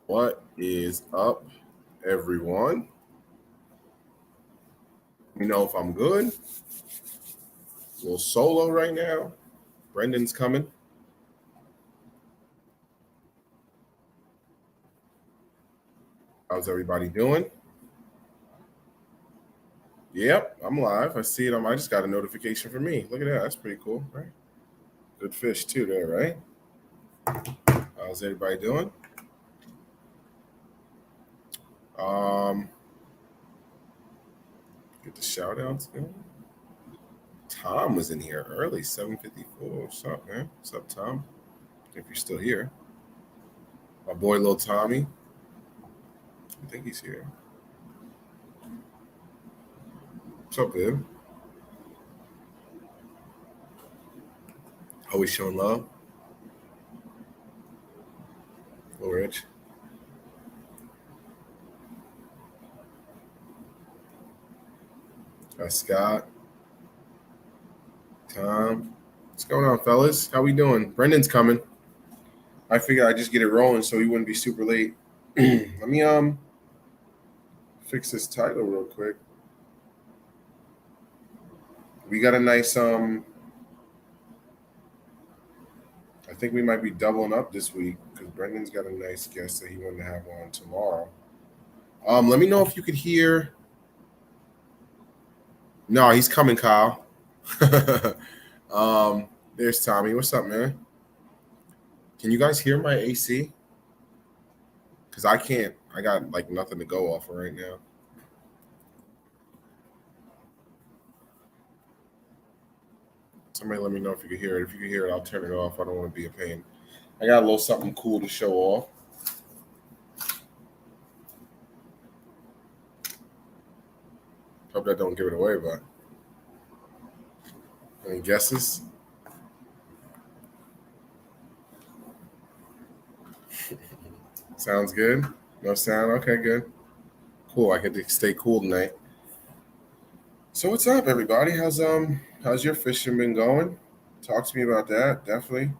What is up, everyone? Let me know if I'm good. A little solo right now. Brendan's coming. How's everybody doing? Yep, I'm live. I see it. I just got a notification for me. Look at that. That's pretty cool, right? Good fish too there, right? How's everybody doing? Um, get the shout outs going. Tom was in here early, 7:54. What's up, man? What's up, Tom? If you're still here. My boy Lil Tommy. I think he's here. What's up, Viv? Always showing love. Lil Rich. Scott. Tom. What's going on, fellas? How we doing? Brendan's coming. I figured I'd just get it rolling so he wouldn't be super late. Let me fix this title real quick. We got a nice I think we might be doubling up this week because Brendan's got a nice guest that he wanted to have on tomorrow. Let me know if you could hear. No, he's coming, Kyle. There's Tommy. What's up, man? Can you guys hear my AC? Because I can't. I got like nothing to go off of right now. Somebody let me know if you can hear it. If you can hear it, I'll turn it off. I don't want to be a pain. I got a little something cool to show off. Hope that don't give it away, but any guesses? Sounds good. No sound. Okay, good. Cool. I get to stay cool tonight. So what's up, everybody? How's your fishing been going? Talk to me about that. Definitely.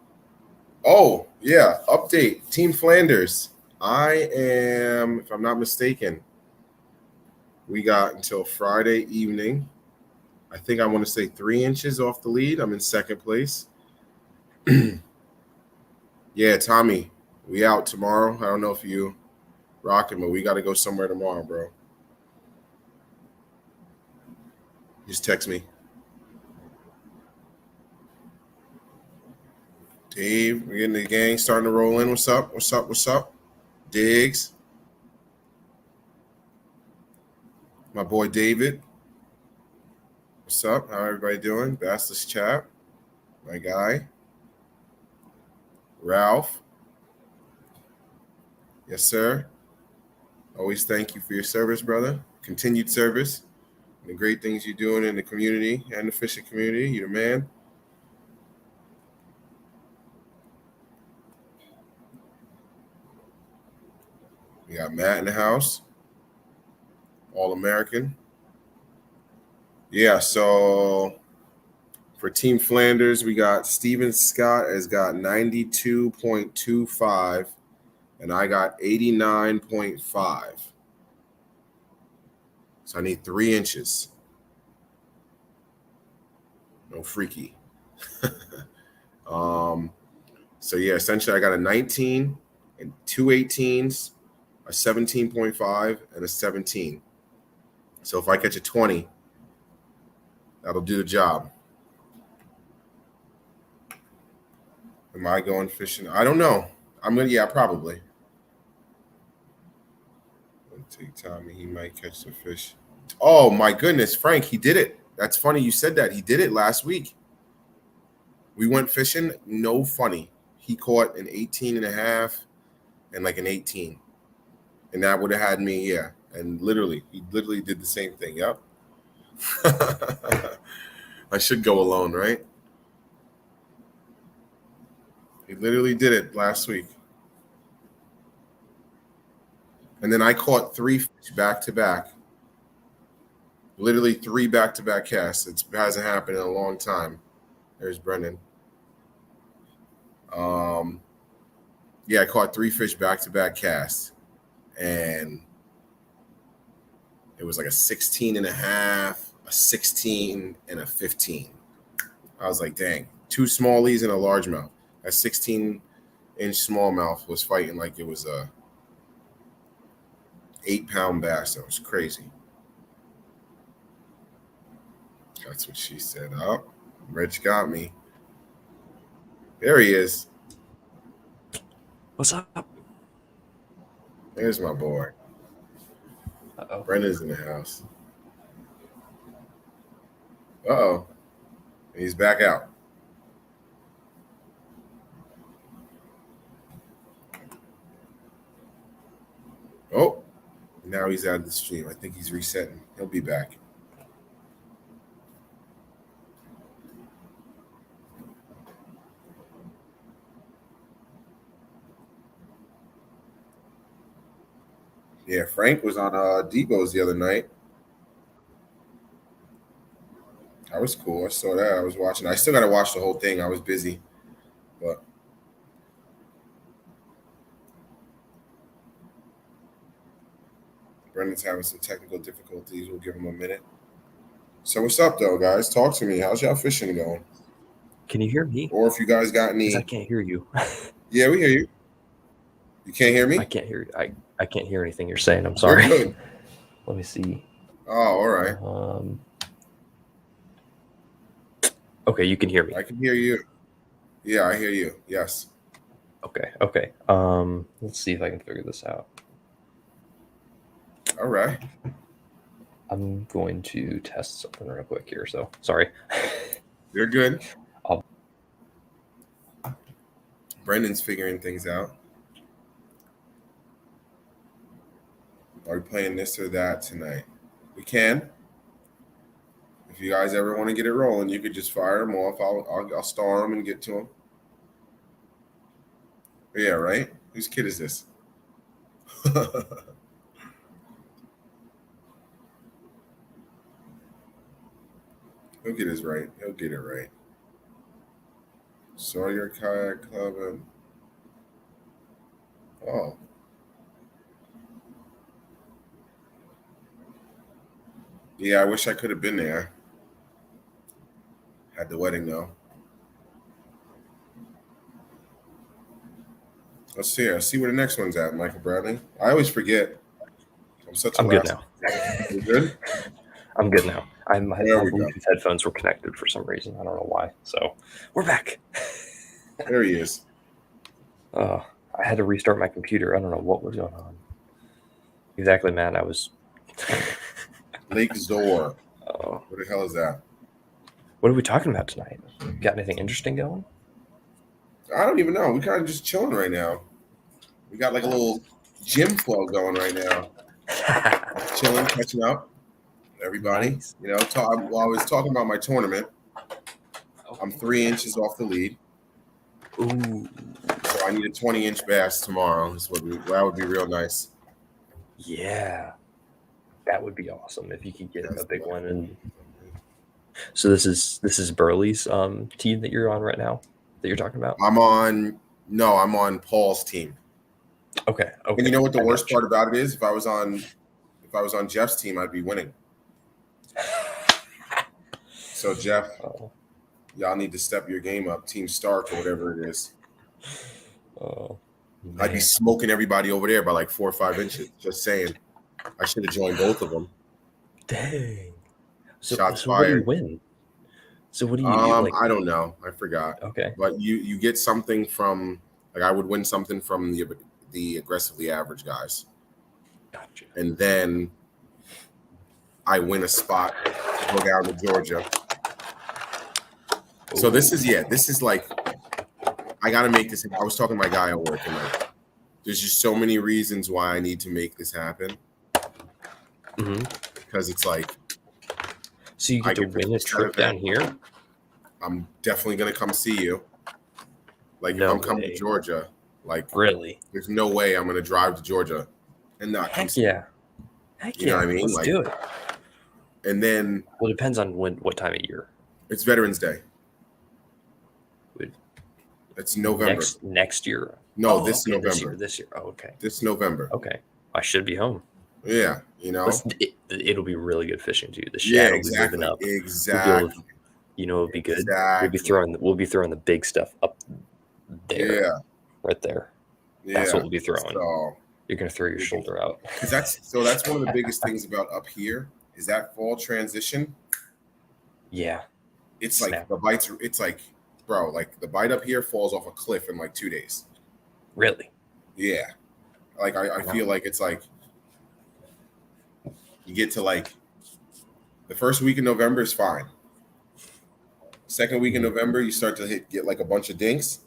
Oh yeah, update. Team Flanders. I am, if I'm not mistaken, we got until Friday evening. I think I want to say 3 inches off the lead. I'm in second place. Yeah, Tommy, we out tomorrow. I don't know if you rocking, but we got to go somewhere tomorrow, bro. Just text me. Dave, we're getting the gang starting to roll in. What's up? What's up? What's up? Diggs. My boy David. What's up? How everybody doing? Bastards Chap. My guy. Ralph. Yes, sir. Always thank you for your service, brother. Continued service. And the great things you're doing in the community and the fishing community. You're the man. We got Matt in the house. All American. Yeah, so for Team Flanders, we got Steven Scott has got 92.25, and I got 89.5. So I need 3 inches. No freaky. So yeah, essentially I got a 19 and two 18s, a 17.5, and a 17. So if I catch a 20, that'll do the job. Am I going fishing? I don't know. Yeah, probably. Take Tommy, he might catch the fish. Oh my goodness, Frank, he did it. That's funny you said that. He did it last week. We went fishing, no funny. He caught an 18 and a half and like an 18. And that would have had me, yeah. And he literally did the same thing. Yep. I should go alone, right? He literally did it last week. And then I caught 3 fish back to back. Literally 3 back to back casts. It hasn't happened in a long time. There's Brendan. Yeah, I caught 3 fish back to back casts. and it was like a 16 and a half, a 16, and a 15. I was like, dang, 2 smallies and a largemouth. That 16-inch smallmouth was fighting like it was a 8-pound bass. That was crazy. That's what she said. Oh, Rich got me. There he is. What's up? There's my boy. Uh-oh. Brendan's in the house. Uh-oh. He's back out. Oh, now he's out of the stream. I think he's resetting. He'll be back. Yeah, Frank was on Debo's the other night. That was cool. I saw that. I was watching. I still got to watch the whole thing. I was busy. But Brendan's having some technical difficulties. We'll give him a minute. So what's up, though, guys? Talk to me. How's y'all fishing going? Can you hear me? Or if you guys got any... I can't hear you. Yeah, we hear you. You can't hear me? I can't hear you. I can't hear anything you're saying. I'm sorry. You're good. Let me see. Oh, all right. Okay, you can hear me. I can hear you. Yeah, I hear you. Yes. Okay. Let's see if I can figure this out. All right. I'm going to test something real quick here, so sorry. You're good. Brendan's figuring things out. Are we playing this or that tonight? We can. If you guys ever want to get it rolling, you could just fire them off. I'll star them and get to them. Yeah, right? Whose kid is this? He'll get his right. He'll get it right. Sawyer Kayak Club and oh. Yeah, I wish I could have been there. Had the wedding though. Let's see. I see where the next one's at, Michael Bradley. I always forget. I'm good now. You good? I'm good now. My Bluetooth headphones were connected for some reason. I don't know why. So we're back. There he is. I had to restart my computer. I don't know what was going on. Exactly, man. I was Lake Zor. What the hell is that? What are we talking about tonight? Got anything interesting going? I don't even know. We're kind of just chilling right now. We got like a little gym flow going right now. Chilling, catching up. Everybody, nice. You know, while I was talking about my tournament, I'm 3 inches off the lead. Ooh. So I need a 20-inch bass tomorrow. That would be real nice. Yeah, that would be awesome if you could get a big one. And so this is Burley's team that you're on right now, that you're talking about. I'm on Paul's team. Okay. And you know what the worst part about it is? If I was on Jeff's team, I'd be winning. So Jeff, y'all need to step your game up, Team Stark or whatever it is. Oh, man. I'd be smoking everybody over there by like 4 or 5 inches. Just saying, I should have joined both of them. Dang. So Shots fired. What do you win? So what do you like? I don't know. I forgot. Okay. But you get something from, like, I would win something from the aggressively average guys. Gotcha. And then I win a spot to go down to Georgia. So this is like, I got to make this. I was talking to my guy at work, and like, there's just so many reasons why I need to make this happen. Mm-hmm. Because it's like, so you get to win a trip down here? I'm definitely going to come see you. Like, if I'm coming to Georgia, like, really, there's no way I'm going to drive to Georgia and not come see you. Heck you know what I mean? Let's do it. And then, well, it depends on what time of year. It's Veterans Day. It's November. Next year. No, this November. This year. Oh, okay. This November. Okay. I should be home. Yeah, you know. It'll be really good fishing too. The Yeah, shad will be moving exactly. up. We'll be able to, Exactly. it'll be good. Exactly. We'll be throwing the big stuff up there, Yeah. right there. That's Yeah. what we'll be throwing. So You're gonna throw your shoulder out. because that's one of the biggest things about up here is that fall transition. Yeah. It's Snap. like the bites. It's like, bro, like the bite up here falls off a cliff in like 2 days. Really? Yeah. Like I feel like it's like you get to like the first week in November is fine. Second week in November, you start to get like a bunch of dinks.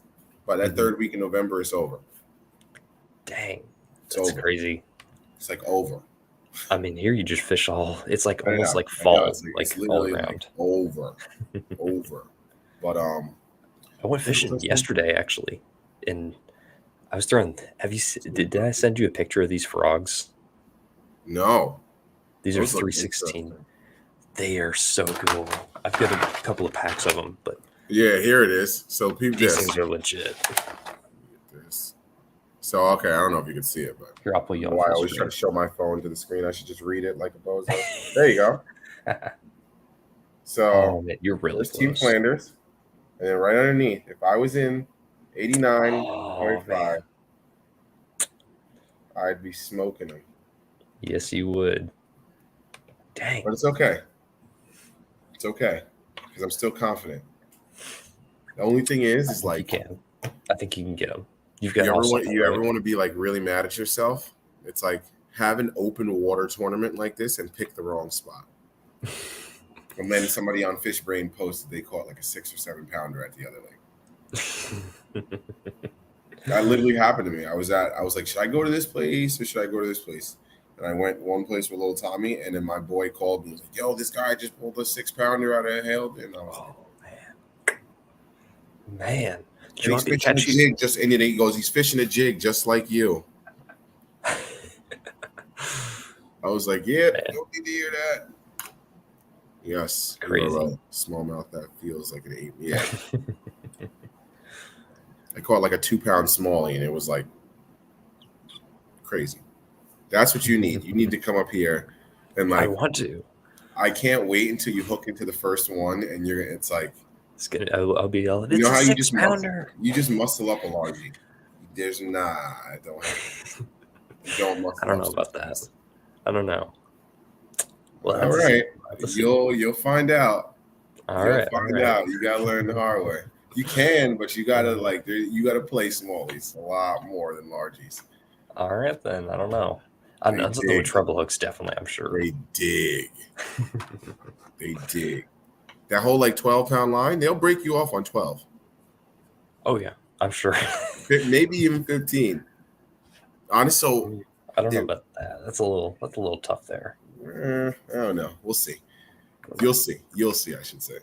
By that third week in November, it's over. Dang. That's crazy. It's like over. I mean, here you just fish all. It's like almost like fall, it's all literally around. like over. But I went fishing yesterday actually, and I was throwing. Did I send you a picture of these frogs? No. These are 316. They are so cool. I've got a couple of packs of them, but yeah, here it is. So these things are legit. So okay, I don't know if you can see it, but here, I'll pull you on. Why I always try to show my phone to the screen? I should just read it like a bozo. There you go. So man, you're really close. Team Flanders, and then right underneath, if I was in 89.5, I'd be smoking them. Yes, you would. Dang. But it's okay. It's okay because I'm still confident. The only thing is like you can. I think you can get them. You've got. You ever want to be like really mad at yourself? It's like have an open water tournament like this and pick the wrong spot. And then somebody on Fish Brain posted they caught like a 6 or 7 pounder at the other lake. That literally happened to me. I was like, should I go to this place or should I go to this place? And I went one place with little Tommy, and then my boy called me. He was like, yo, this guy just pulled a 6 pounder out of hell. And I was like, man. He's fishing a jig and then he goes, he's fishing a jig just like you. I was like, yeah, don't need to hear that. Yes, crazy. Right. Smallmouth that feels like an 8. Yeah. I caught like a 2-pound smallie, and it was like crazy. That's what you need. You need to come up here and like. I want to. I can't wait until you hook into the first one, and it's like. It's gonna. I'll be yelling. You know how you just muscle up a largie. There's I don't. You don't muscle. I don't know about that. I don't know. Well, all right. You'll find out. All right. Find out. You gotta learn the hard way. You can, but you gotta you gotta play smallies a lot more than largies. All right then. I don't know. I know something with treble hooks, definitely. I'm sure they dig. They dig. That whole like 12-pound line, they'll break you off on 12. Oh yeah, I'm sure. Maybe even 15. Honestly, so I don't know about that. That's a little tough there. I don't know. We'll see. You'll see. You'll see. I should say.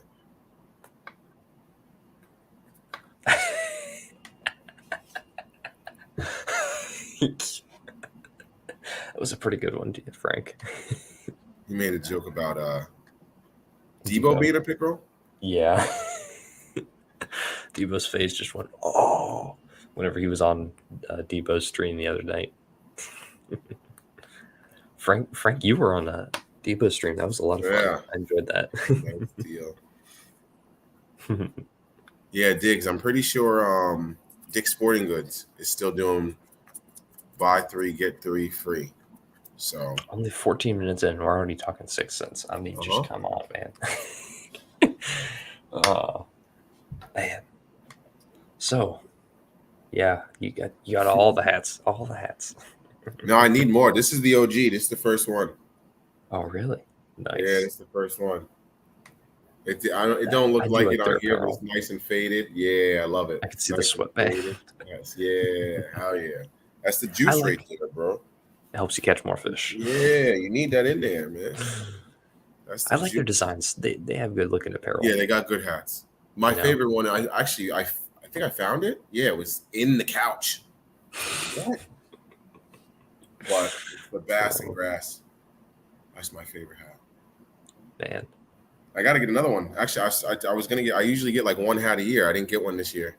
That was a pretty good one, Frank. You made a joke about Debo being a pickle? Yeah. Debo's face just went, oh, whenever he was on Debo's stream the other night. Frank, you were on a Debo stream. That was a lot of fun. Yeah. I enjoyed that. That was the deal. Yeah, Diggs. I'm pretty sure Dick's Sporting Goods is still doing buy 3, get 3 free. So only 14 minutes in, we're already talking 6 cents. I mean, just come on, man. Oh, man. So, yeah, you got all the hats. All the hats. No, I need more. This is the OG. This is the first one. Oh, really? Nice. Yeah, it's the first one. It don't look like it on here, but it's nice and faded. Yeah, I love it. I can see the sweatband. Yes, yeah, hell yeah. That's the juice right there, bro. It helps you catch more fish. Yeah, you need that in there, man. I like their designs. They have good looking apparel. Yeah, they got good hats. My favorite one, I think I found it. Yeah, it was in the couch. What? But the bass and grass. That's my favorite hat. Man. I got to get another one. Actually, I was going to get, I usually get like one hat a year. I didn't get one this year.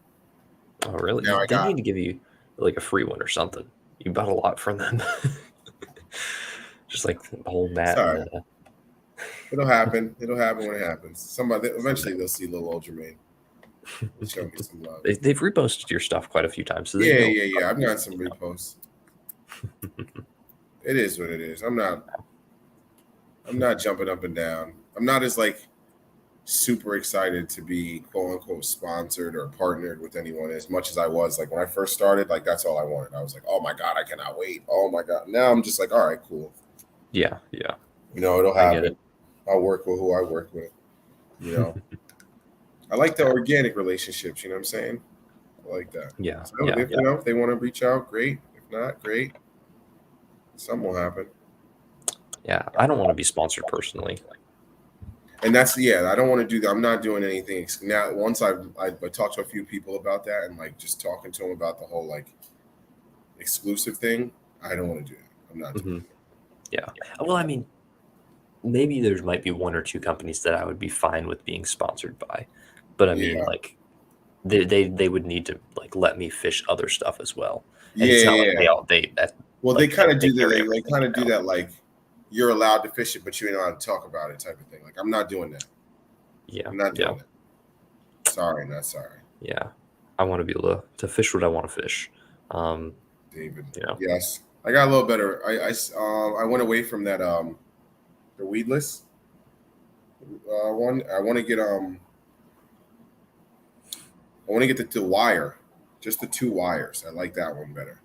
Oh, really? They need to give you like a free one or something. You bought a lot from them. Just like the whole Matt. Sorry. And, It'll happen. It'll happen when it happens. Somebody eventually someday. they'll see little old Jermaine and show me some love. They've reposted your stuff quite a few times, so they Yeah, know. yeah, yeah. I've gotten some reposts. It is what it is. I'm not jumping up and down. I'm not as like super excited to be quote unquote sponsored or partnered with anyone as much as I was. Like when I first started, like that's all I wanted. I was like, oh my God, I cannot wait. Oh my God. Now I'm just like, all right, cool. Yeah. It'll I get happen. it. I'll work with who I work with. I like the organic relationships, you know what I'm saying? I like that. Yeah. So Yeah. if they want to reach out, great. If not, great. Something will happen. Yeah. I don't want to be sponsored personally. And that's I don't want to do that. I'm not doing anything now. Once I talked to a few people about that and like just talking to them about the whole like exclusive thing, I don't want to do that. I'm not doing Yeah. Well, I mean, maybe there might be one or two companies that I would be fine with being sponsored by, but I mean, like, they would need to like let me fish other stuff as well. And it's not like they kind of do that. They everything, kind of do that like you're allowed to fish it, but you're not allowed to talk about it type of thing. Like I'm not doing that. Yeah. I'm not doing it. Sorry, not sorry. Yeah. I want to be able to fish what I want to fish. David. You know. Yes. I got a little better. I went away from that the weedless one. I want to get the wire, just the 2 wires. I like that one better.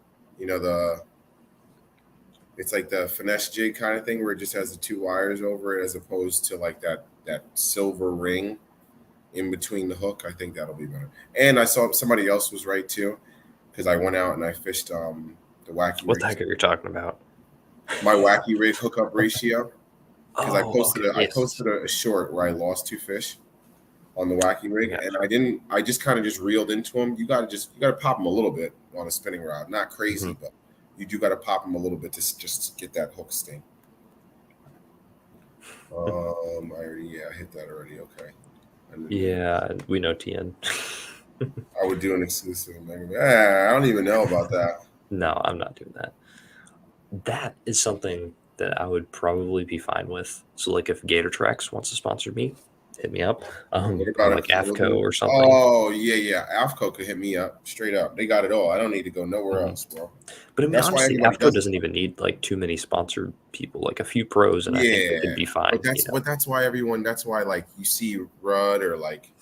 It's like the finesse jig kind of thing where it just has the 2 wires over it as opposed to like that silver ring in between the hook. I think that'll be better. And I saw somebody else was right too, because I went out and I fished the wacky. What the heck are you talking about? My wacky rig hookup ratio. Because I posted okay, a short where I lost 2 fish on the wacky rig, and I just kind of just reeled into them. You gotta pop them a little bit on a spinning rod, not crazy, but you do gotta pop them a little bit to just get that hook sting. I hit that already. Okay. Yeah, we know TN. I would do an exclusive. I don't even know about that. No, I'm not doing that. That is something that I would probably be fine with. So, like, if Gator Tracks wants to sponsor me, hit me up. What about like AFCO or something? Oh yeah, AFCO could hit me up straight up. They got it all. I don't need to go nowhere else, bro. But I mean, That's honestly, why AFCO doesn't even need like too many sponsored people. Like a few pros, and I think they could be fine. But that's why everyone. That's why like you see Rudd or like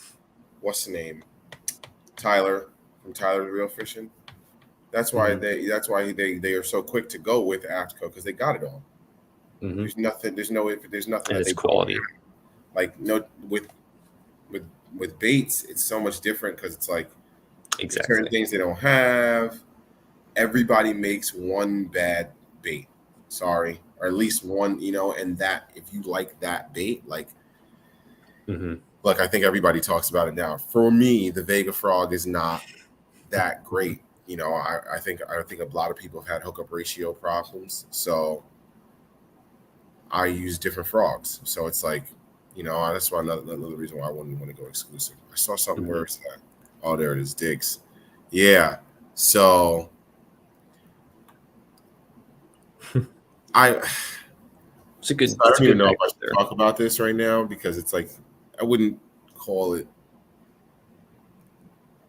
what's the name, Tyler from Tyler's Real Fishing. That's why they are so quick to go with AFCO because they got it all. There's nothing. There's nothing. And it's quality. Like no with baits, it's so much different because it's like certain things they don't have. Everybody makes one bad bait. Sorry, or at least one. And that if you like that bait, like, look, I think everybody talks about it now. For me, the Vega Frog is not that great. I think a lot of people have had hookup ratio problems, so I use different frogs. So it's like, that's why another reason why I wouldn't want to go exclusive. I saw something where it's at. Oh, there it is, Diggs. Yeah. So it's a good. I don't even know if I should talk about this right now because it's like I wouldn't call it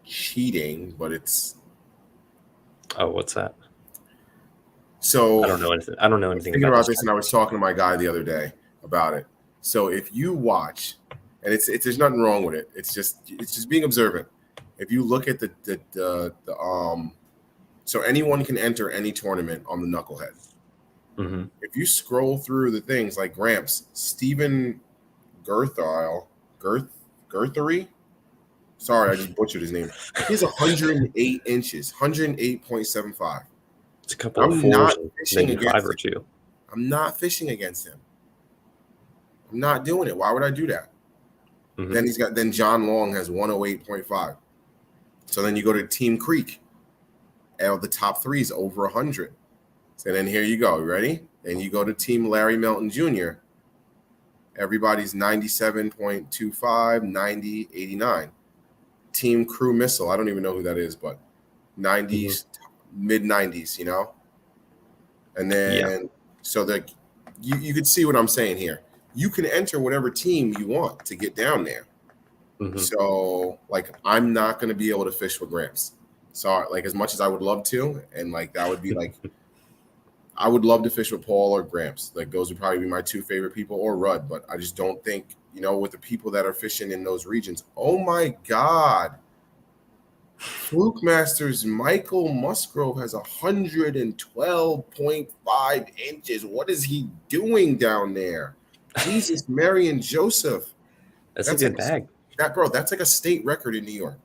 cheating, but it's. Oh, what's that? So I don't know anything. I don't know anything about this, and I was talking to my guy the other day about it. So if you watch, and it's there's nothing wrong with it. It's just being observant. If you look at the so anyone can enter any tournament on the Knucklehead. If you scroll through the things like Gramps, Stephen Gerthery. Sorry, I just butchered his name. He's 108 inches, 108.75. It's a couple of fours, maybe 5 or 2. I'm not fishing against him. I'm not doing it. Why would I do that? Then John Long has 108.5. So then you go to Team Creek. The top 3 is over 100. So then here you go. Ready? Then you go to Team Larry Melton Jr. Everybody's 97.25, 90, 89. Team Crew Missile. I don't even know who that is, but 90s, mid 90s, And then so you could see what I'm saying here. You can enter whatever team you want to get down there. Mm-hmm. So like I'm not going to be able to fish with Gramps. So like as much as I would love to, and like that would be like I would love to fish with Paul or Gramps. Like those would probably be my two favorite people, or Rudd. But I just don't think, with the people that are fishing in those regions. Oh my God. Fluke Masters Michael Musgrove has 112.5 inches. What is he doing down there? Jesus, Mary and Joseph. That's a good bag. That's like a state record in New York.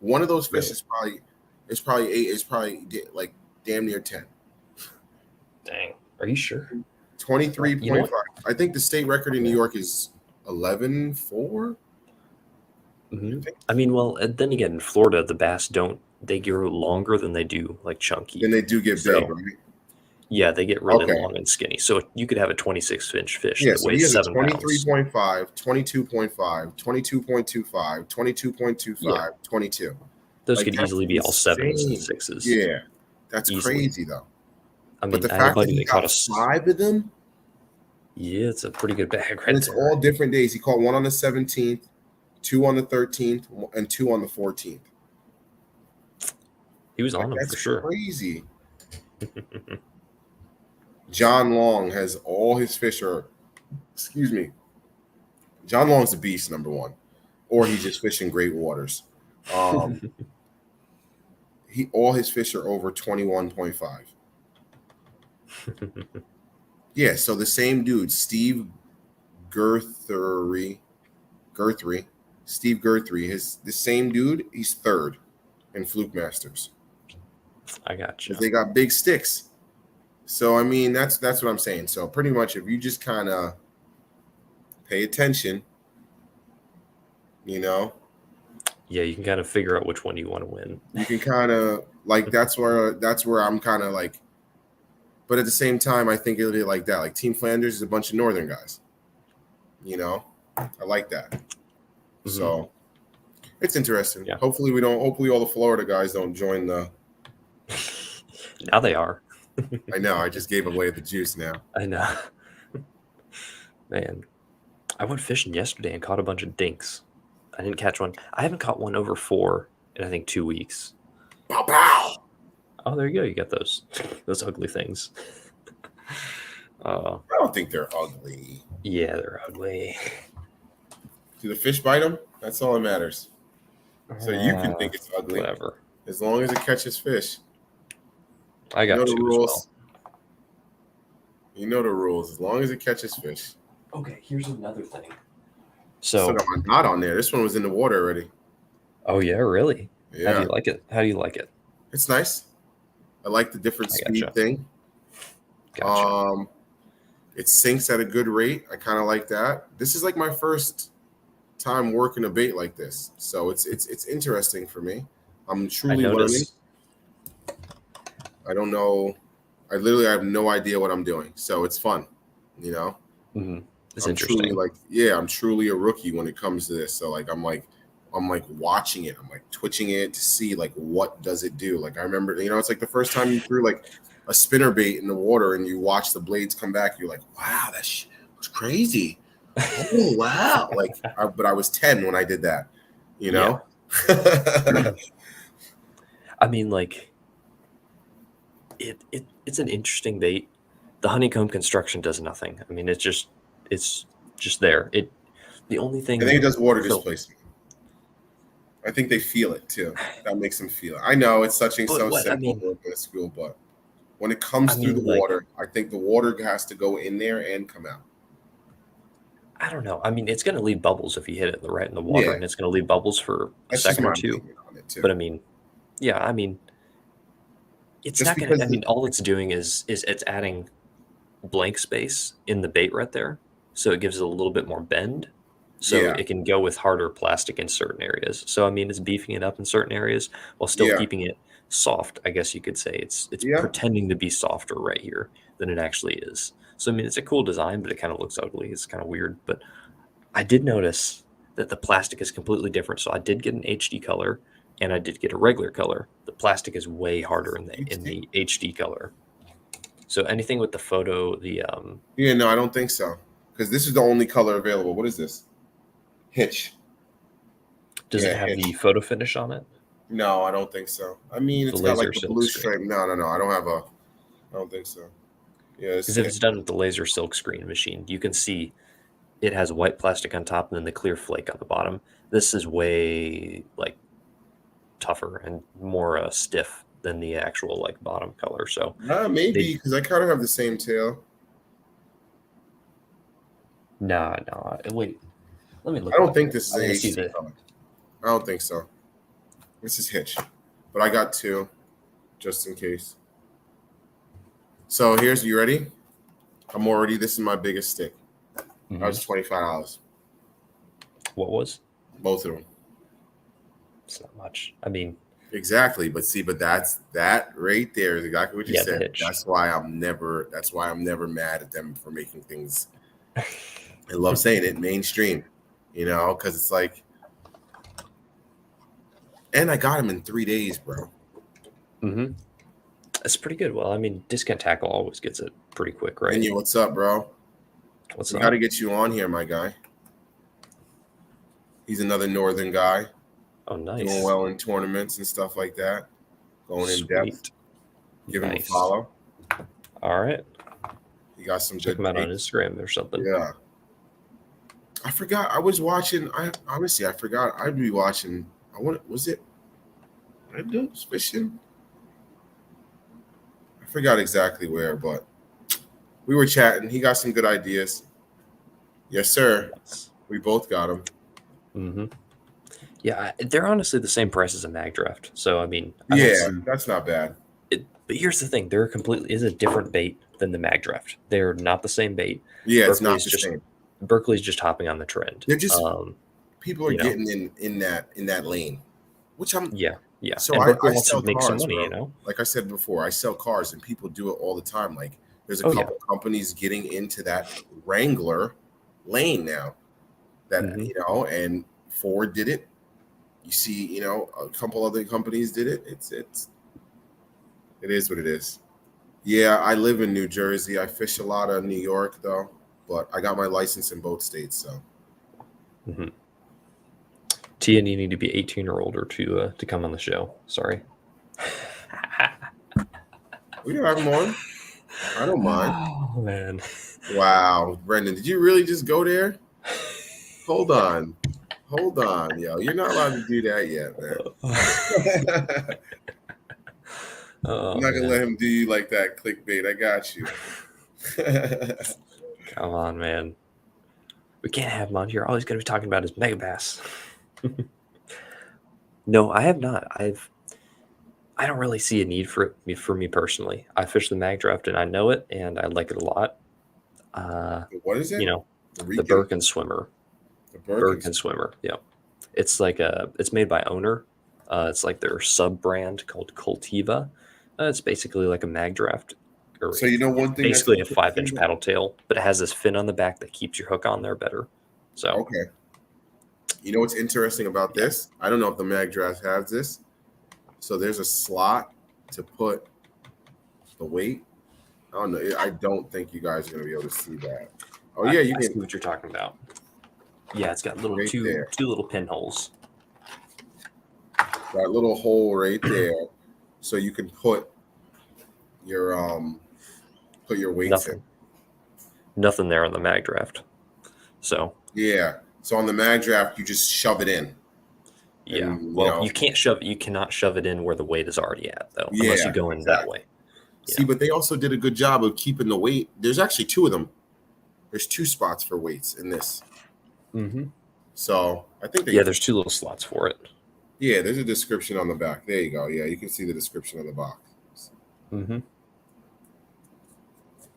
One of those fish Really? is probably 8, is probably like damn near 10. Dang. Are you sure? 23.5. I think the state record in New York is 11.4. Mm-hmm. I mean, well, then again, in Florida, the bass they grow longer than they do like chunky. Then they do get big, right? Yeah, they get really long and skinny. So you could have a 26-inch fish that so weighs 7 pounds. 23.5, 22.5, 22.25, 22.25, 22. Those could easily be all 7s and 6s. Yeah, that's crazy though. I mean, but the fact that he got 5 of them. Yeah, it's a pretty good bag, right? And it's all different days. He caught 1 on the 17th, 2 on the 13th, and 2 on the 14th. He was on them for sure. Crazy. John Long has all his fish John Long's a beast, number one. Or he's just fishing great waters. All his fish are over 21.5. Yeah, so the same dude, Steve Guthrie, the same dude, he's 3rd in Fluke Masters. I got you. They got big sticks. So I mean, that's what I'm saying. So pretty much, if you just kind of pay attention, yeah, you can kind of figure out which one you want to win. You can kind of like that's where I'm kind of like, but at the same time, I think it'll be like that. Like Team Flanders is a bunch of Northern guys. I like that. Mm-hmm. So it's interesting. Yeah. Hopefully all the Florida guys don't join the. Now they are. I know. I just gave away the juice now. I know. Man, I went fishing yesterday and caught a bunch of dinks. I didn't catch one. I haven't caught one over 4 in, I think, 2 weeks. Pow, pow. Oh, there you go. You got those ugly things. I don't think they're ugly. Yeah, they're ugly. Do the fish bite them? That's all that matters. So you can think it's ugly. Whatever. As long as it catches fish. I got the rules. Well. You know the rules. As long as it catches fish. Okay, here's another thing. So I'm not on there. This one was in the water already. Oh yeah, really? Yeah. How do you like it? It's nice. I like the different speed thing. Gotcha. It sinks at a good rate. I kind of like that. This is like my first time working a bait like this, so it's interesting for me. I'm truly learning. I don't know. I literally have no idea what I'm doing, so it's fun. Mm-hmm. It's interesting. I'm truly a rookie when it comes to this. So I'm watching it. I'm like twitching it to see like what does it do. Like I remember, it's like the first time you threw like a spinner bait in the water and you watch the blades come back. You're like, wow, that shit was crazy. Oh wow! But I was 10 when I did that. Yeah. I mean, like it's an interesting bait. The honeycomb construction does nothing. I mean, it's just there. The only thing I think it does water displacement. I think they feel it too. That makes them feel it. I know it's so simple at school, but when it comes through the water, I think the water has to go in there and come out. I don't know. I mean, it's going to leave bubbles if you hit it right in the water, and it's going to leave bubbles for a second or two. But I mean, it's not going to. I mean, all it's doing is it's adding blank space in the bait right there, so it gives it a little bit more bend, so it can go with harder plastic in certain areas. So I mean, it's beefing it up in certain areas while still keeping it soft. I guess you could say it's pretending to be softer right here than it actually is. So I mean, it's a cool design, but it kind of looks ugly. It's kind of weird. But I did notice that the plastic is completely different. So I did get an HD color, and I did get a regular color. The plastic is way harder in the HD color. So anything with the photo, the Yeah, no, I don't think so. Because this is the only color available. What is this? Hitch. does it Yeah, have the Hitch. photo finish on it? No, I don't think so. I mean, The it's got like laser the silk blue screen. stripe. No, I don't have a. I don't think so. Yeah, it's Because if it's done with the laser silk screen machine, you can see it has white plastic on top and then the clear flake on the bottom. This is way like tougher and more stiff than the actual like bottom color. So maybe they because I kind of have the same tail. no. Wait, let me I look it don't up think here. this is I an want to see HC the. color. I don't think so. This is Hitch, but I got two just in case. So here's you ready? This is my biggest stick. That was $25. What was? Both of them. It's not much. I mean, Exactly, but that right there is exactly what you yeah, the said. hitch. That's why I'm never mad at them for making things. I love saying it mainstream, because it's like, and I got them in 3 days, bro. Mm-hmm. That's pretty good. Well, I mean, Discount Tackle always gets it pretty quick, right? And what's up, bro? What's We up? got to get you on here, my guy. He's another northern guy. Oh, nice. Doing well in tournaments and stuff like that. Going in depth. Give him a follow. All right. He got some Check good him out on Instagram or something. Yeah. I forgot. I was watching. I forgot. I'd be watching. Was it? I was fishing. I forgot exactly where, but we were chatting. He got some good ideas. Yes, sir. Yes. We both got them. Mm-hmm. Yeah, they're honestly the same price as a mag draft. So I mean, that's not bad. But here's the thing: they're is a different bait than the mag draft. They're not the same bait. Yeah, it's not the same. Berkeley's just hopping on the trend. They're just people are getting in that lane, which I'm. Yeah. So and Berkeley wants sell to make cars, some money, bro. Like I said before, I sell cars, and people do it all the time. Like there's a couple companies getting into that Wrangler lane now. That and Ford did it. You see, a couple other companies did it. It is what it is. Yeah, I live in New Jersey. I fish a lot of New York though, but I got my license in both states. So. Mm-hmm. Tia, you need to be 18 or older to come on the show. Sorry. We can have him on. I don't mind. Oh man. Wow, Brendan, did you really just go there? Hold on, yo. You're not allowed to do that yet, man. I'm not gonna let him do you like that clickbait. I got you. Come on, man. We can't have him on here. All he's gonna be talking about is megabass. No, I have not. I don't really see a need for it for me personally. I fish the mag draft and I know it and I like it a lot. What is it? The Birkin Swimmer. The Birkin Swimmer. Yeah. It's like it's made by Owner. It's like their sub brand called Cultiva. It's basically like a mag draft. So one thing, basically a 5-inch paddle tail, but it has this fin on the back that keeps your hook on there better. So okay. You know what's interesting about this? I don't know if the mag draft has this. So there's a slot to put the weight. I don't know. I don't think you guys are gonna be able to see that. Oh yeah, you can see what you're talking about. Yeah, it's got two little pinholes. That little hole right there, so you can put your weights in. Nothing there on the mag draft. So yeah. So on the mag draft, you just shove it in. Yeah. And, you can't shove. You cannot shove it in where the weight is already at, though, unless you go in that way. See, but they also did a good job of keeping the weight. There's actually two of them. There's two spots for weights in this. Mm-hmm. So I think there's two little slots for it. Yeah, there's a description on the back. There you go. Yeah, you can see the description on the box. Mm-hmm.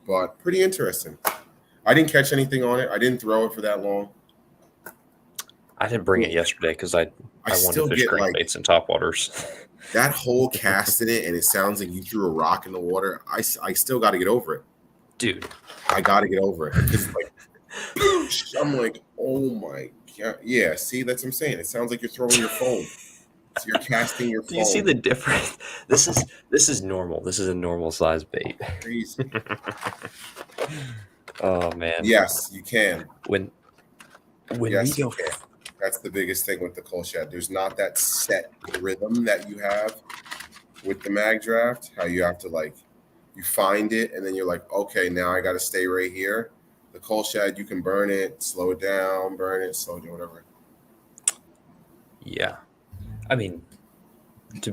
But pretty interesting. I didn't catch anything on it. I didn't throw it for that long. I didn't bring it yesterday because I wanted to fish crankbaits and topwaters. That whole cast in it, and it sounds like you threw a rock in the water. I still got to get over it, dude. I got to get over it. I'm like, oh my god, yeah. See, that's what I'm saying. It sounds like you're throwing your phone. So you're casting your Do you see foam. the difference? This is normal. This is a normal size bait. Crazy. Oh man. Yes, you can. When we Yes, you go can. That's the biggest thing with the coal shed. There's not that set rhythm that you have with the mag draft. How you have to like, you find it and then you're like, okay, now I got to stay right here. The coal shed, you can burn it, slow it down, burn it, slow it down, whatever. Yeah. I mean, to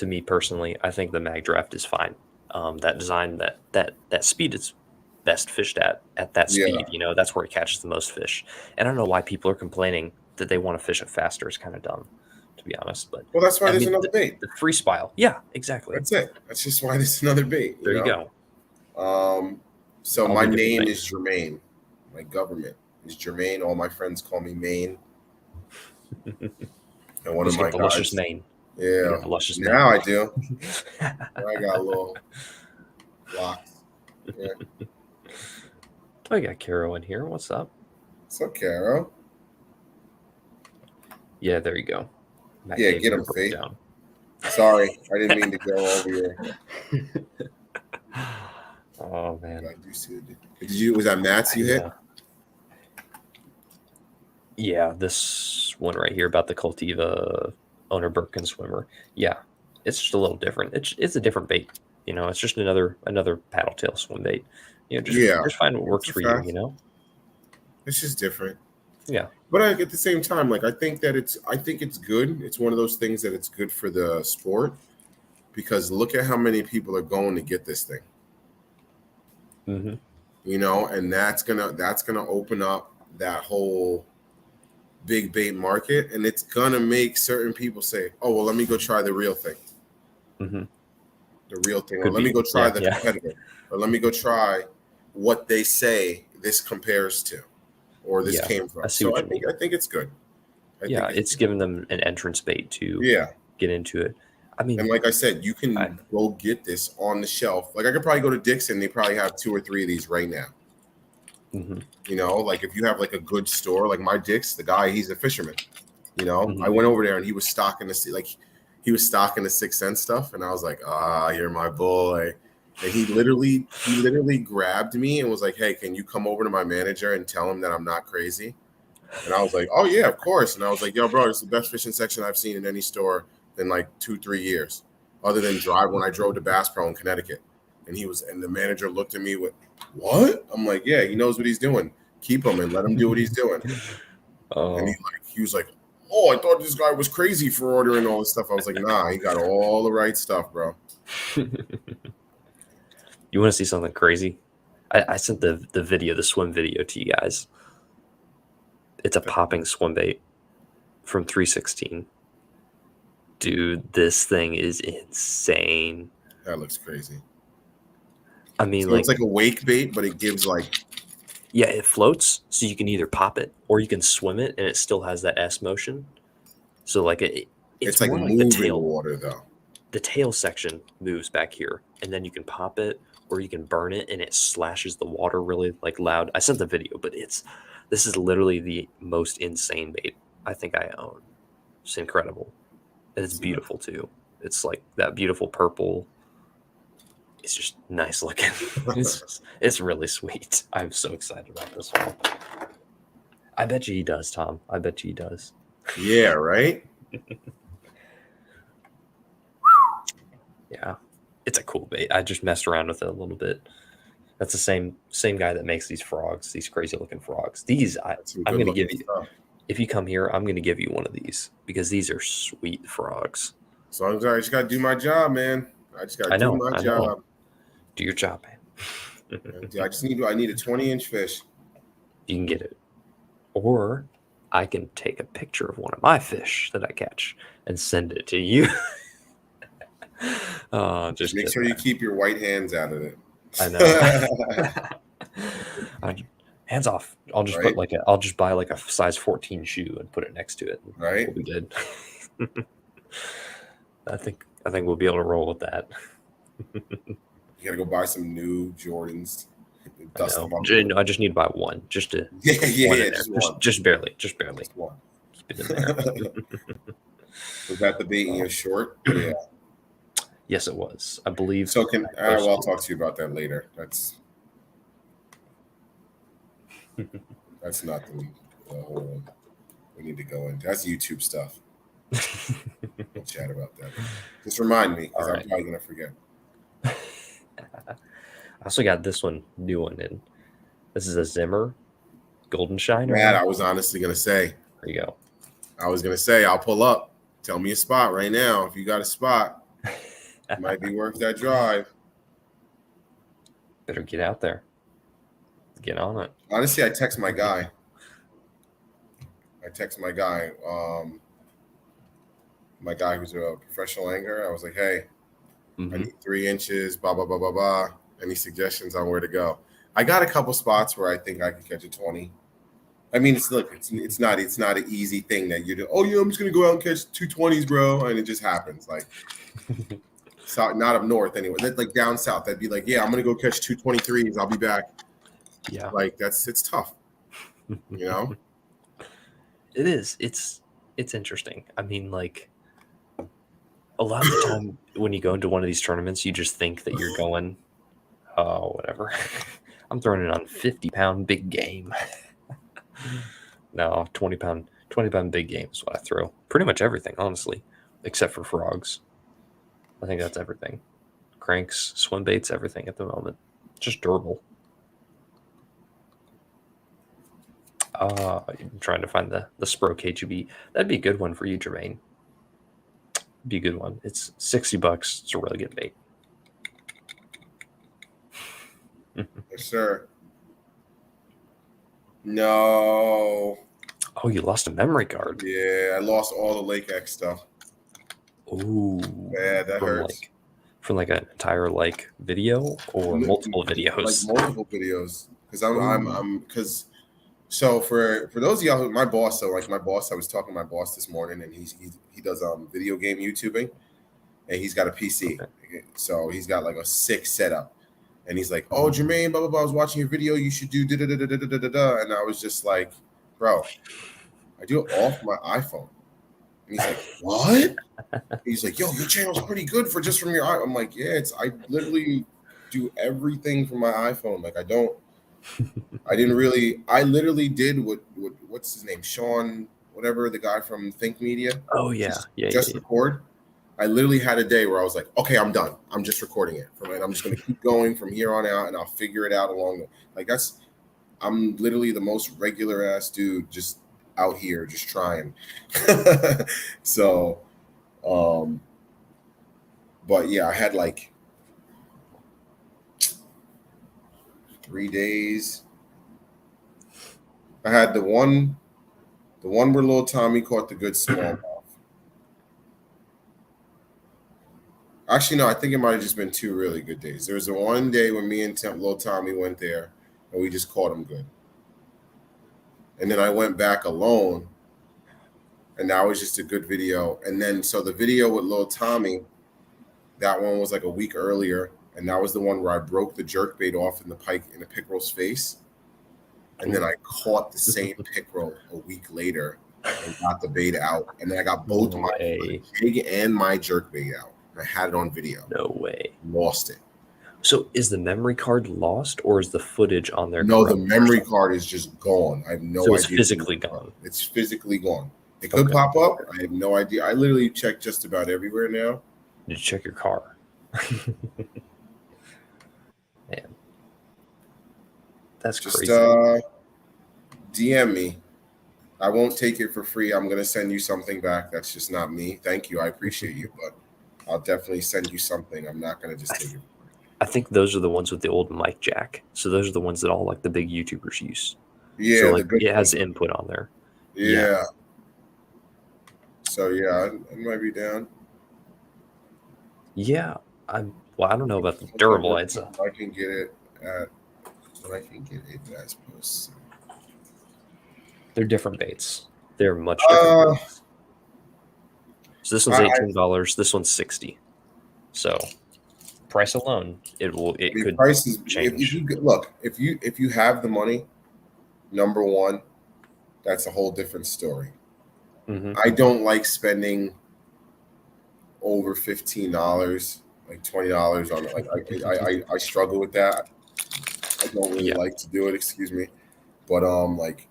me personally, I think the mag draft is fine. That design, that speed is best fished at that speed. Yeah. That's where it catches the most fish. And I don't know why people are complaining that they want to fish it faster. It's kind of dumb, to be honest. But Well, that's why I there's mean, another bait. the freestyle. Yeah, exactly. That's it. That's just why there's another bait. There you go. So All my the different name things. is Jermaine. My government is Jermaine. All my friends call me Maine. And one Just of my get the luscious guys. mane. Yeah. The luscious Now mane. I do. Now I got a little locks. Yeah. I got Caro in here. What's up? What's up, Caro? Yeah, there you go. Matt Yeah, gave get me a him, Faith. breakdown. Sorry, I didn't mean to go over your. Oh man. I do see it. Did you? Was that Matt's you hit? Yeah, this one right here about the Cultiva owner Birkin swimmer. Yeah, it's just a little different. It's a different bait. It's just another paddle tail swim bait. Just find what works for you. It's just different. Yeah. But at the same time, like I think it's good. It's one of those things that it's good for the sport because look at how many people are going to get this thing. Mm-hmm. And that's gonna open up that whole big bait market, and it's gonna make certain people say, "Oh, well, let me go try the real thing." Mm-hmm. The real thing, or let me go try the competitor, or let me go try what they say this compares to, or this came from. So I think it's good. It's giving them an entrance bait to get into it. I mean, and like I said, you can go get this on the shelf. Like I could probably go to Dixon; they probably have 2 or 3 of these right now. Mm-hmm. Like if you have like a good store, like my Dick's, the guy, he's a fisherman. Mm-hmm. I went over there and he was stocking the 6 cent stuff, and I was like, you're my boy. And he literally grabbed me and was like, hey, can you come over to my manager and tell him that I'm not crazy? And I was like, oh yeah, of course. And I was like, yo, bro, it's the best fishing section I've seen in any store in like 2-3 years, other than when I drove to Bass Pro in Connecticut. And the manager looked at me with, what? I'm like, yeah, he knows what he's doing. Keep him and let him do what he's doing. And he was like, oh, I thought this guy was crazy for ordering all this stuff. I was like, nah, he got all the right stuff, bro. You want to see something crazy? I sent the swim video to you guys. It's a popping swim bait from 316. Dude, this thing is insane. That looks crazy. I mean, so it's like a wake bait, but it gives like... Yeah, it floats, so you can either pop it or you can swim it, and it still has that S motion. So like it's like more moving like the tail water though. The tail section moves back here, and then you can pop it or you can burn it, and it slashes the water really like loud. I sent the video, but this is literally the most insane bait I think I own. It's incredible. And it's beautiful too. It's like that beautiful purple. It's just nice looking. It's really sweet. I'm so excited about this one. I bet you he does, Tom. I bet you he does. Yeah, right? Yeah. It's a cool bait. I just messed around with it a little bit. That's the same guy that makes these frogs, these crazy looking frogs. I'm going to give you, if you come here, I'm going to give you one of these because these are sweet frogs. As long as I just got to do my job, man. I just got to do my job. Do your job, man. I need a 20-inch fish. You can get it. Or I can take a picture of one of my fish that I catch and send it to you. Just make sure you keep your white hands out of it. I know. Hands off. I'll just I'll just buy like a size 14 shoe and put it next to it. Right. We'll be good. I think we'll be able to roll with that. You gotta go buy some new Jordans. Dust them up. I just need to buy one, just to just barely. Keep it in there. Was that the bait in your short? Yeah. Yes, it was. I believe. So well, I'll talk to you about that later. That's not the whole. We need to go into. That's YouTube stuff. We'll chat about that. Just remind me because I'm probably gonna forget. I also got this new one in. This is a Zimmer Golden Shiner. Matt, I was honestly gonna say. There you go. I was gonna say I'll pull up. Tell me a spot right now. If you got a spot, it might be worth that drive. Better get out there. Get on it. Honestly, I text my guy. My guy who's a professional angler. I was like, hey, I need 3 inches, blah, blah, blah, blah, blah. Any suggestions on where to go? I got a couple spots where I think I could catch a 20. I mean, it's not an easy thing that you do. Oh yeah, I'm just gonna go out and catch 220s, bro, and it just happens. Like, so not up north anyway. Like down south, that'd be like, yeah, I'm gonna go catch 223s. I'll be back. Yeah, like it's tough. You know, it is. It's interesting. I mean, like a lot of the time when you go into one of these tournaments, you just think that you're going, oh, whatever. I'm throwing it on 50-pound big game. No, 20-pound big game is what I throw. Pretty much everything, honestly, except for frogs. I think that's everything. Cranks, swim baits, everything at the moment. Just durable. I'm trying to find the Spro KGB. That'd be a good one for you, Jermaine. Be a good one. It's $60. It's a really good bait. yes, sir. No. Oh, you lost a memory card. Yeah, I lost all the Lake X stuff. Ooh. Yeah, that hurts. From like an entire video or multiple videos? Like multiple videos. Because so for those of y'all who my boss, I was talking to my boss this morning, and he does video game YouTubing, and he's got a PC. Okay. So he's got like a sick setup. And he's like, oh, Jermaine, blah, blah, blah. I was watching your video. You should do da-da-da-da-da-da-da. And I was just like, bro, I do it off my iPhone. And he's like, what? He's like, yo, your channel's pretty good from your iPhone. I'm like, yeah, I literally do everything from my iPhone. Like, I literally did what's his name? Sean, whatever, the guy from Think Media. Oh, yeah. Just record. I literally had a day where I was like, okay, I'm done. I'm just recording it. And I'm just going to keep going from here on out, and I'll figure it out along the, I'm literally the most regular ass dude just out here just trying. So, but yeah, I had like 3 days. I had the one where little Tommy caught the good smallmouth. Actually, no, I think it might have just been 2 really good days. There was a one day when me and little Tommy went there, and we just caught him good. And then I went back alone, and that was just a good video. And then, so the video with little Tommy, that one was like a week earlier, and that was the one where I broke the jerkbait off in the pickerel's face. And then I caught the same pickerel a week later and got the bait out. And then I got both my jig and my jerkbait out. I had it on video. No way. Lost it. So is the memory card lost, or is the footage on there? No, the memory card is just gone. I have no idea. It's physically gone. It's physically gone. It could pop up. I have no idea. I literally check just about everywhere now. You check your car. Man. That's just, crazy. DM me. I won't take it for free. I'm going to send you something back. That's just not me. Thank you. I appreciate you, but I'll definitely send you something. I'm not going to just take it. I think those are the ones with the old mic jack. So those are the ones that all like the big YouTubers use. Yeah. So it has input on there. Yeah. So yeah, it might be down. Yeah. I don't know about the durable. I can get it at Bass Post. They're different baits. They're much different baits. So this one's $18. This one's $60. So price alone, it could change. If you have the money, number one, that's a whole different story. Mm-hmm. I don't like spending over $15, like $20 on it. Like I struggle with that. I don't really Yeah. like to do it. Excuse me, but like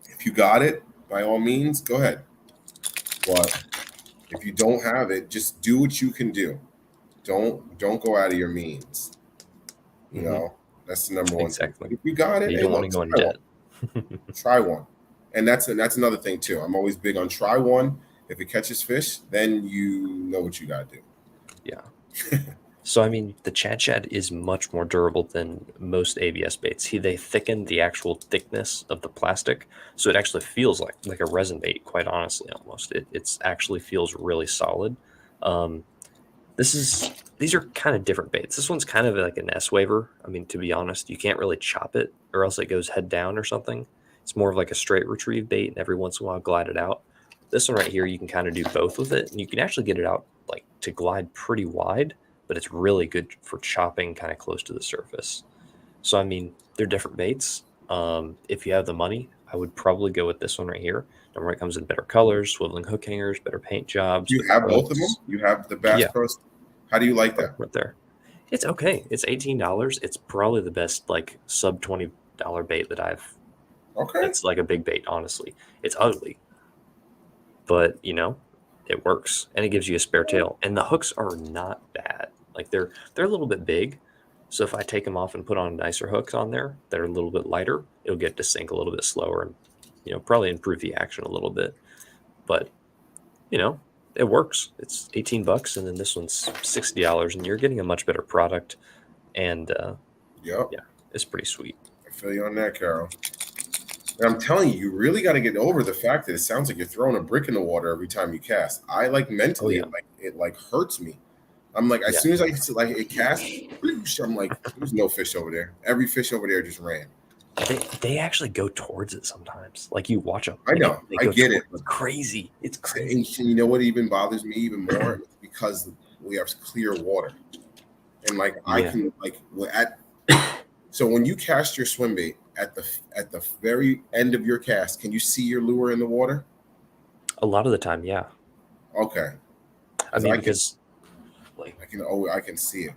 if you got it, by all means, go ahead. But if you don't have it, just do what you can do. Don't go out of your means. You Hmm. know, that's the number one thing. Exactly. If you got it, You hey, don't want look, to go in try one. debt. Try one, and that's another thing too. I'm always big on try one. If it catches fish, then you know what you got to do. Yeah. So I mean, the Chad Shad is much more durable than most ABS baits. They thicken the actual thickness of the plastic, so it actually feels like a resin bait. Quite honestly, almost it's actually feels really solid. Um, these are kind of different baits. This one's kind of like an S waver. I mean, to be honest, you can't really chop it, or else it goes head down or something. It's more of like a straight retrieve bait, and every once in a while glide it out. This one right here, you can kind of do both with it, and you can actually get it out like to glide pretty wide, but it's really good for chopping kind of close to the surface. So I mean, they're different baits. If you have the money, I would probably go with this one right here. Number one, it comes in better colors, swiveling hook hangers, better paint jobs, You better have both of them. hooks. You have the Bass Yeah, Pro. How do you like that? right there. It's okay. It's $18. It's probably the best like sub $20 bait that I've. Okay. That's like a big bait, honestly. It's ugly, but it works and it gives you a spare tail. And the hooks are not bad. Like they're a little bit big. So if I take them off and put on nicer hooks on there that are a little bit lighter, it'll get to sink a little bit slower and probably improve the action a little bit. But it works. It's $18 and then this one's $60 and you're getting a much better product. And Yep. yeah, it's pretty sweet. I feel you on that, Carol. And I'm telling you, you really got to get over the fact that it sounds like you're throwing a brick in the water every time you cast. I like Oh mentally, yeah, it like hurts me. I'm like, as yeah. soon as I like it cast, I'm like, there's no fish over there. Every fish over there just ran. They actually go towards it sometimes. Like you watch them, I know, they I go get it. towards. It's crazy. It's crazy. And you know what even bothers me even more? It's because we have clear water, and like I Yeah. can like at. So when you cast your swim bait at the very end of your cast, can you see your lure in the water? A lot of the time, yeah. Okay, I mean, because like I can see it.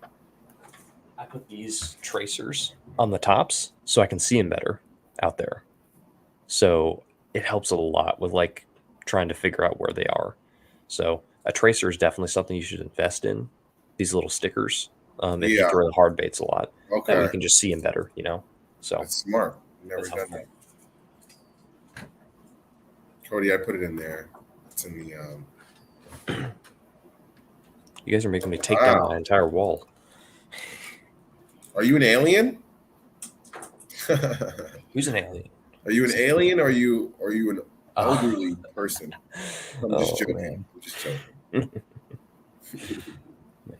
I put these tracers on the tops so I can see them better out there. So it helps a lot with like trying to figure out where they are. So a tracer is definitely something you should invest in. These little stickers, if you Yeah. throw the hard baits a lot, that way you Okay. can just see them better. So That's smart. Never that's done helpful. that. Cody, I put it in there. It's in the You guys are making me take down wow. my entire wall. Are you an alien? Who's an alien? Are you an alien or are you an Oh, elderly person? I'm just joking. man. I'm just joking.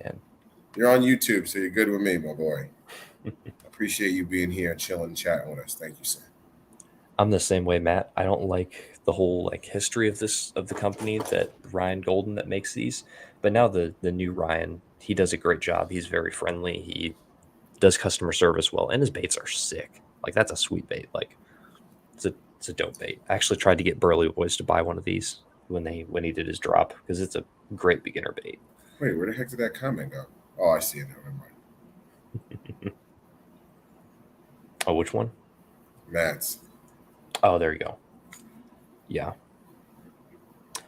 Man. You're on YouTube, so you're good with me, my boy. Appreciate you being here, chilling, chatting with us. Thank you, sir. I'm the same way, Matt. I don't like the whole like history of the company that Ryan Golden that makes these, but now the new Ryan, he does a great job. He's very friendly. He does customer service well, and his baits are sick. Like that's a sweet bait. Like it's a dope bait. I actually tried to get Burley Boys to buy one of these when he did his drop because it's a great beginner bait. Wait, where the heck did that comment go? Oh, I see it now. Never mind. Oh, which one? Matt's. Oh, there you go. Yeah.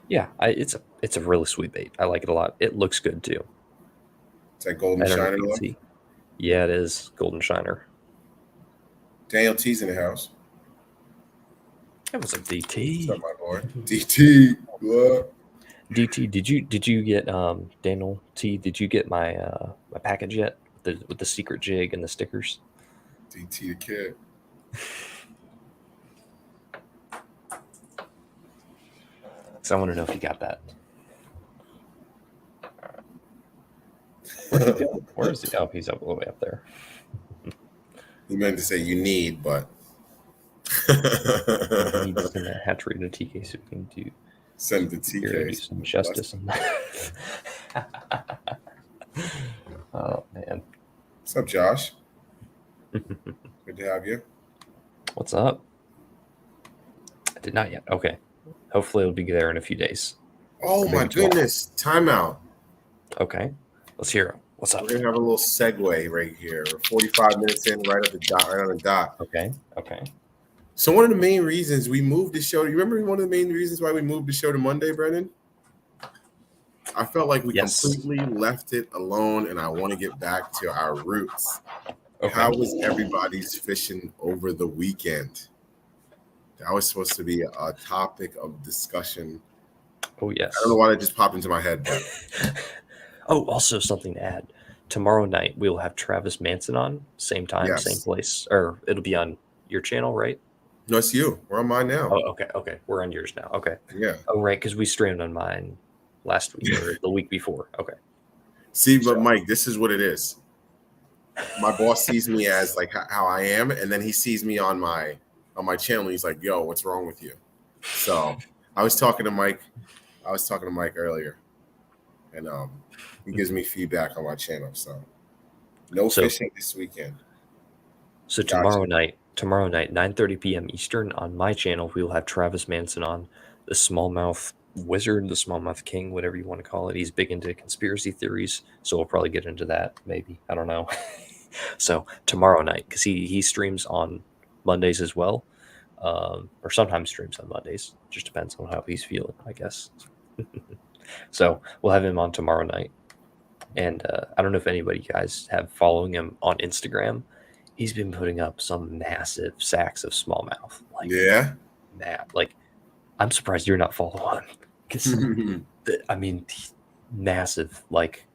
Yeah, it's a really sweet bait. I like it a lot. It looks good too. It's that golden I don't know if shiner you can look. see. Yeah, it is golden shiner. Daniel T's in the house. That was a What's DT. up, my boy? DT. What? DT, did you get Daniel T? Did you get my package yet with the secret jig and the stickers? DT the kid. So I want to know if you got that. Where'd he go? Where is he? Oh, he's all the way up there. He meant to say you need, but We need to send that hatchery to TK so we can do send it to here to do TK. some justice on that. Oh man. What's up, Josh? Good to have you. What's up? I did not yet. Okay. Hopefully it'll be there in a few days. Oh or my maybe tomorrow. goodness! Timeout. Okay, let's hear it. What's up? We're gonna have a little segue right here. We're 45 minutes in, right at the dot, right on the dot. Okay, okay. So one of the main reasons we moved the show. You remember one of the main reasons why we moved the show to Monday, Brennan? I felt like we Yes. completely left it alone, and I want to get back to our roots. Okay. How was everybody's fishing over the weekend? That was supposed to be a topic of discussion. Oh I don't know yes. why that just popped into my head, but Oh, also something to add. Tomorrow night we will have Travis Manson on, same time, same yes. place, or it'll be on your channel, right? No, it's you. We're on mine now. Oh, okay, okay. We're on yours now. Okay. Yeah. Oh, right, because we streamed on mine last week or the week before. Okay. See, but So, Mike, this is what it is. My boss sees me as like how I am, and then he sees me on my channel. And he's like, "Yo, what's wrong with you?" So I was talking to Mike. I was talking to Mike earlier, and he gives me feedback on my channel. So no so, fishing this weekend. so Gotcha. tomorrow night, 9:30 p.m. Eastern on my channel, we will have Travis Manson on, the smallmouth wizard, the smallmouth king, whatever you want to call it. He's big into conspiracy theories, so we'll probably get into that. Maybe I don't know. So tomorrow night, because he streams on Mondays as well, or sometimes streams on Mondays. Just depends on how he's feeling, I guess. So we'll have him on tomorrow night. And I don't know if anybody guys have following him on Instagram. He's been putting up some massive sacks of smallmouth, like Yeah. like I'm surprised you're not following him because I mean, massive like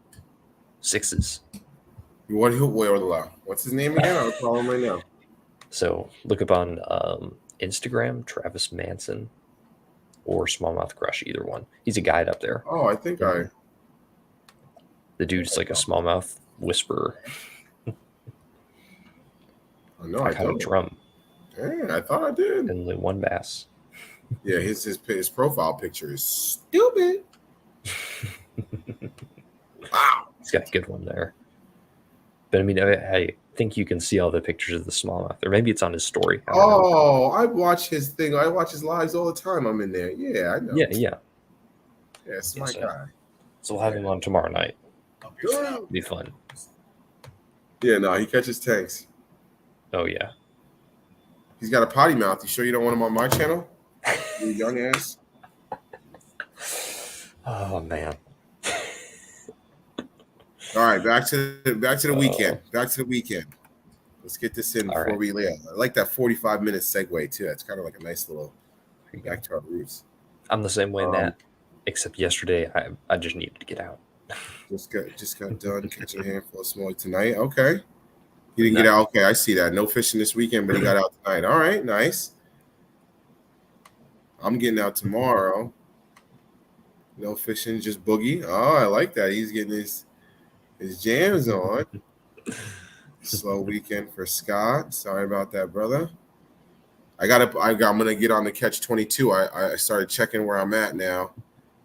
sixes. What's his name again? I'll call him right now. So look up on Instagram, Travis Manson or Smallmouth Crush, either one. He's a guide up there. Oh, I think I. The dude's like a smallmouth whisperer. Oh, no, I I caught a don't. drum Dang, I thought I did. and only one bass. Yeah, his profile picture is stupid. Wow. He's got a good one there. But I mean, I think you can see all the pictures of the smallmouth, or maybe it's on his story. I don't know. Oh, I watch his thing. I watch his lives all the time. I'm in there. Yeah, I know. Yeah. Yeah, it's my So, guy. so we'll have him on tomorrow night. Yeah. Be fun. Yeah, no, he catches tanks. Oh yeah. He's got a potty mouth. You sure you don't want him on my channel? You young ass. Oh man. All right, back to the weekend. Back to the weekend. Let's get this in before we leave. I like that 45-minute segue too. That's kind of like a nice little back to our roots. I'm the same way in that, except yesterday I just needed to get out. Just got done catching a handful of small tonight. Okay. He didn't get out. Okay, I see that. No fishing this weekend, but he got out tonight. All right, nice. I'm getting out tomorrow. No fishing, just boogie. Oh, I like that. He's getting his jams on. Slow weekend for Scott. Sorry about that, brother. I'm gonna get on the catch 22. I started checking where I'm at now.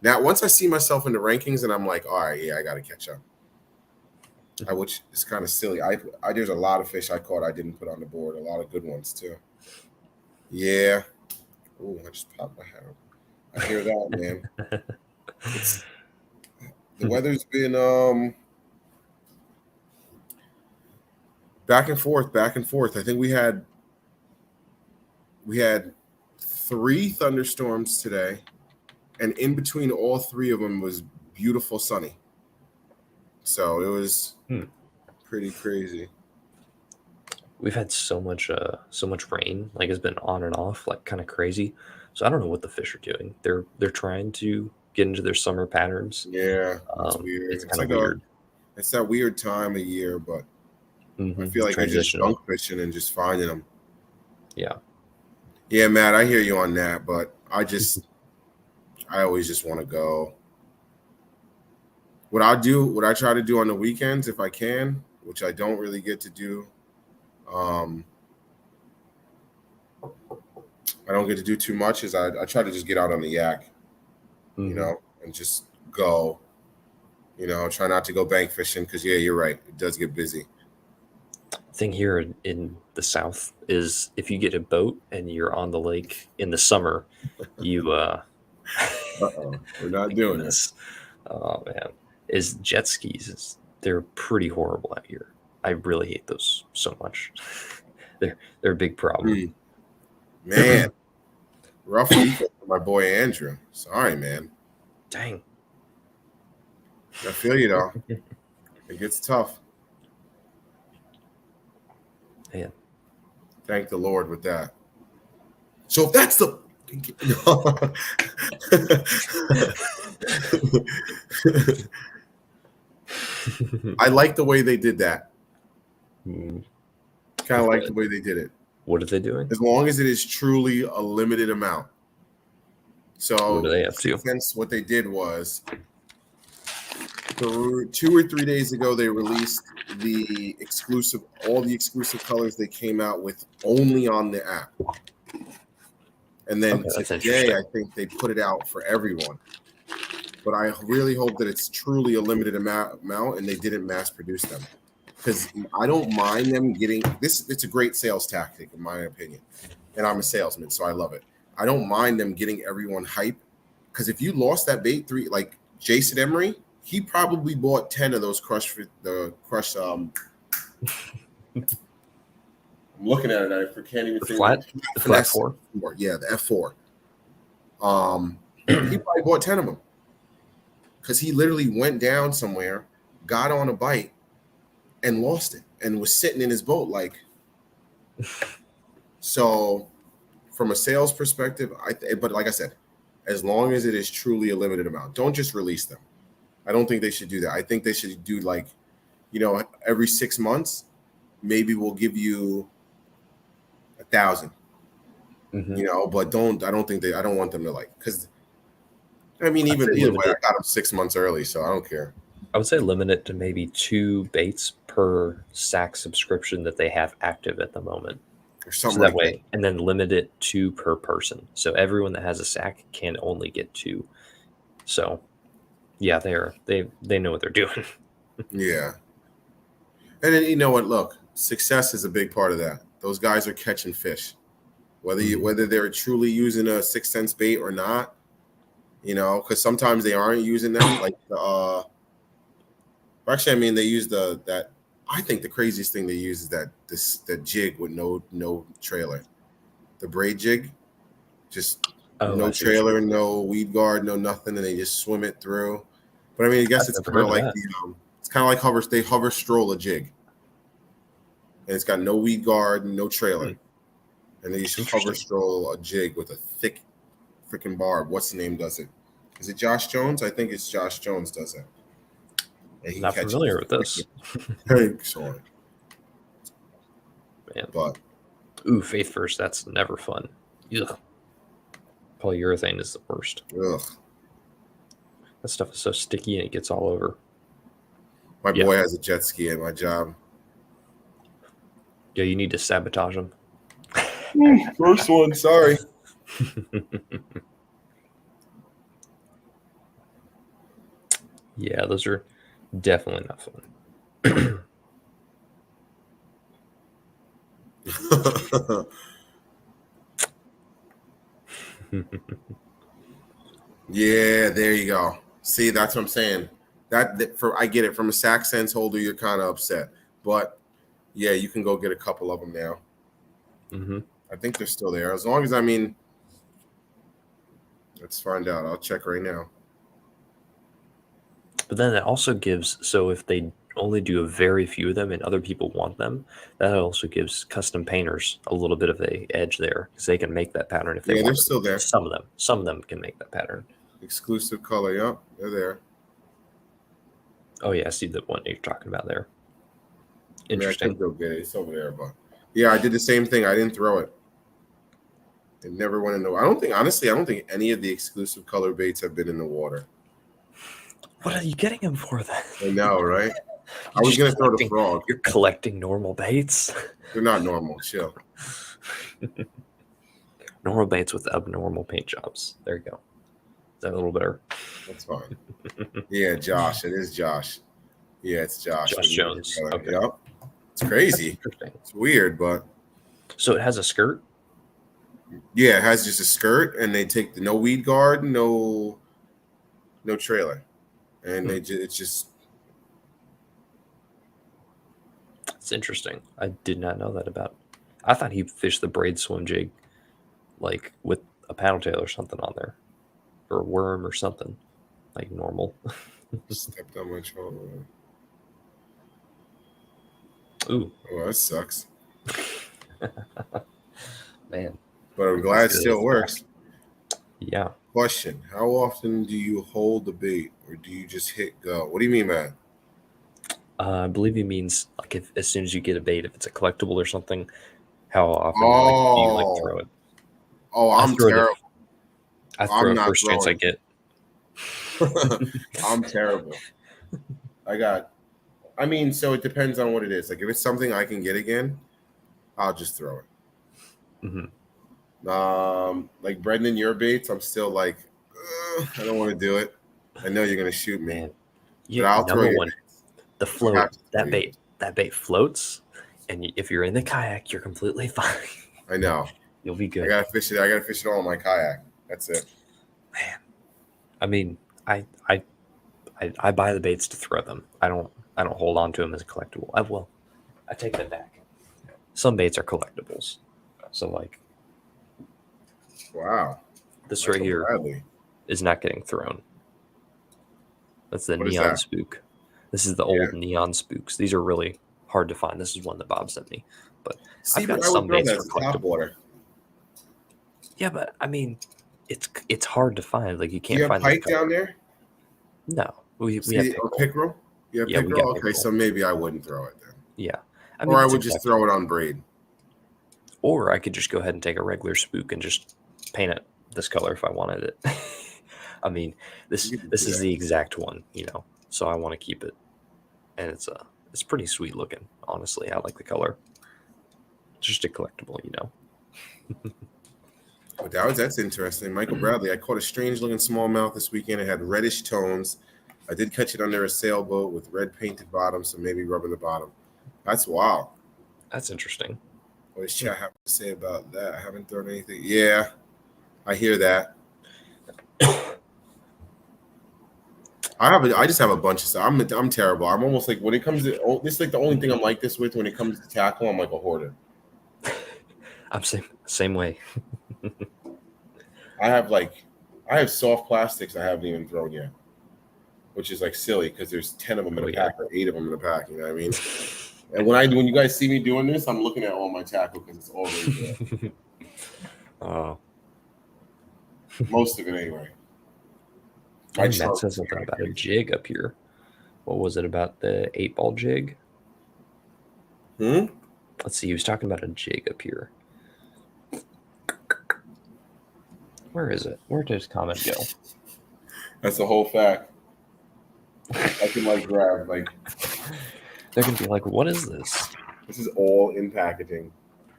Now, once I see myself in the rankings, and I'm like, all right, yeah, I gotta catch up. Which is kind of silly. There's a lot of fish I caught I didn't put on the board. A lot of good ones too. Yeah. Oh, I just popped my head. I hear that, man. The weather's been back and forth, back and forth. I think we had 3 thunderstorms today, and in between all 3 of them was beautiful sunny. So it was pretty crazy. We've had so much rain, like it's been on and off, like kind of crazy. So I don't know what the fish are doing. They're trying to get into their summer patterns. Yeah, it's weird. It's kind of weird. It's that weird time of year, but I feel like they're just junk fishing and just finding them. Yeah. Yeah, Matt, I hear you on that, but I always just want to go. What I try to do on the weekends if I can, which I don't really get to do. I don't get to do too much. Is I try to just get out on the yak, you know, and just go. You know, try not to go bank fishing because yeah, you're right. It does get busy. Thing here in the South is if you get a boat and you're on the lake in the summer, you We're not doing this. Oh man, is jet skis? They're pretty horrible out here. I really hate those so much. they're a big problem. Man, rough weekend for my boy Andrew. Sorry, man. Dang. I feel you though. It gets tough. Man. Thank the Lord with that. So if that's the I like the way they did that. Kind of like the way they did it. What are they doing? As long as it is truly a limited amount. So what do they have to? Since what they did was 2 or 3 days ago, they released all the exclusive colors they came out with only on the app. And then today, I think they put it out for everyone. But I really hope that it's truly a limited amount and they didn't mass produce them. Because I don't mind them getting this. It's a great sales tactic, in my opinion. And I'm a salesman, so I love it. I don't mind them getting everyone hype. Because if you lost that bait like Jason Emery, he probably bought 10 of those crush. I'm looking at it. I can't even think. The flat four. Yeah, the F4. He probably bought 10 of them because he literally went down somewhere, got on a bite, and lost it, and was sitting in his boat like. So, from a sales perspective, but like I said, as long as it is truly a limited amount, don't just release them. I don't think they should do that. I think they should do every 6 months, maybe we'll give you 1,000. But I don't want them to because even either way, I got them 6 months early, so I don't care. I would say limit it to maybe 2 baits per sack subscription that they have active at the moment. Or something so that way, and then limit it 2 per person. So everyone that has a sack can only get 2. So yeah, they know what they're doing. Yeah. And then you know what? Look, success is a big part of that. Those guys are catching fish. Whether they're truly using a 6 cents bait or not, because sometimes they aren't using them. They use that. I think the craziest thing they use is that jig with no trailer, the braid jig, just no trailer, no weed guard, no nothing, and they just swim it through. But I guess it's kind of like it's kind of like they hover stroll a jig, and it's got no weed guard, no trailer. And they just hover stroll a jig with a thick freaking barb. What's the name does it? Is it Josh Jones? I think it's Josh Jones does it. And not familiar with this. Excellent. Man. But faith first, that's never fun. Ugh. Polyurethane is the worst. Ugh. That stuff is so sticky and it gets all over. My boy has a jet ski at my job. Yeah, you need to sabotage him. First one, sorry. Yeah, those are definitely not fun. Yeah, there you go. See, that's what I'm saying. I get it. From a sack sense holder, you're kind of upset, but yeah, you can go get a couple of them now. I think they're still there. As long as let's find out. I'll check right now. But then it also gives, so if they only do a very few of them and other people want them, that also gives custom painters a little bit of a edge there because they can make that pattern if they want. They're still there. Some of them can make that pattern. Exclusive color, yeah, they're there. Oh yeah, I see the one you're talking about there. Interesting. I could go get it. It's over there, but yeah, I did the same thing. I didn't throw it. It never went in the water. I don't think any of the exclusive color baits have been in the water. What are you getting them for then? I know, right? I was going to throw the frog. You're collecting normal baits? They're not normal. Chill. Normal baits with abnormal paint jobs. There you go. Is that a little better? That's fine. Yeah, Josh. It is Josh. Yeah, it's Josh. Josh Jones. Okay. Yep. It's crazy. It's weird, but. So it has a skirt? Yeah, it has just a skirt, and they take the no weed guard, no trailer, and it's just. It's interesting. I did not know that about. I thought he fished the braid swim jig, like with a paddle tail or something on there, or a worm or something, like normal. Stepped on my shoulder. Ooh, Oh, that sucks. man. But I'm glad it still works. Yeah. Question: how often do you hold the bait, or do you just hit go? What do you mean by that? I believe he means like if as soon as you get a bait, if it's a collectible or something, how often like do you like throw it? Oh, I I'm throw terrible. I throw I'm it not first chance I throwing. get. I'm terrible. I mean, so it depends on what it is. Like if it's something I can get again, I'll just throw it. Like Brendan, your baits, I'm still like, I don't want to do it. I know you're gonna shoot me, Man, but I'll throw number your one, baits. the I float. have to throw yours. That bait floats, and if you're in the kayak, you're completely fine. I know. You'll be I good. gotta fish it. I gotta fish it all in my kayak. That's it. Man, I mean, I buy the baits to throw them. I don't hold on to them as a collectible. I take that back. Some baits are collectibles. So like Wow. this right Michael here Bradley. is not getting thrown. That's the What is neon that? spook. This is the Yeah. old neon spooks. These are really hard to find. This is one that Bob sent me. But See, I've but got I would some throw baits that for as a top collectible. water. Yeah, but I mean, it's hard to find. Like you Do can't you have find this pike color. down there? No, we have See, or pickerel. pickerel? You have Yeah, we pickerel? got Okay, pickerel. so maybe I wouldn't throw it then. Yeah, I Or mean I it's would just throw it collectible. on braid. Or I could just go ahead and take a regular spook and just paint it this color if I wanted it. I mean, this You could this do is that. the exact one, so I want to keep it, and it's pretty sweet looking. Honestly, I like the color. Just a collectible. But that's interesting. Michael Bradley, I caught a strange looking smallmouth this weekend. It had reddish tones. I did catch it under a sailboat with red painted bottom, so maybe rubbing the bottom. That's wild. That's interesting. What does chat have to say about that? I haven't thrown anything. Yeah, I hear that. I just have a bunch of stuff. I'm terrible. I'm almost like when it comes to this is like the only thing I'm like this with when it comes to tackle. I'm like a hoarder. I'm same way. I have soft plastics I haven't even thrown yet, which is like silly because there's 10 of them in a pack or 8 of them in a pack. You know what I mean? And when you guys see me doing this, I'm looking at all my tackle because it's all right there. Oh, Most of it anyway. Matt says something about a jig up here. What was it about the 8-ball jig? Let's see. He was talking about a jig up here. Where is it? Where did his comment go? That's the whole fact. I can grab They're gonna be like, "What is this?" This is all in packaging.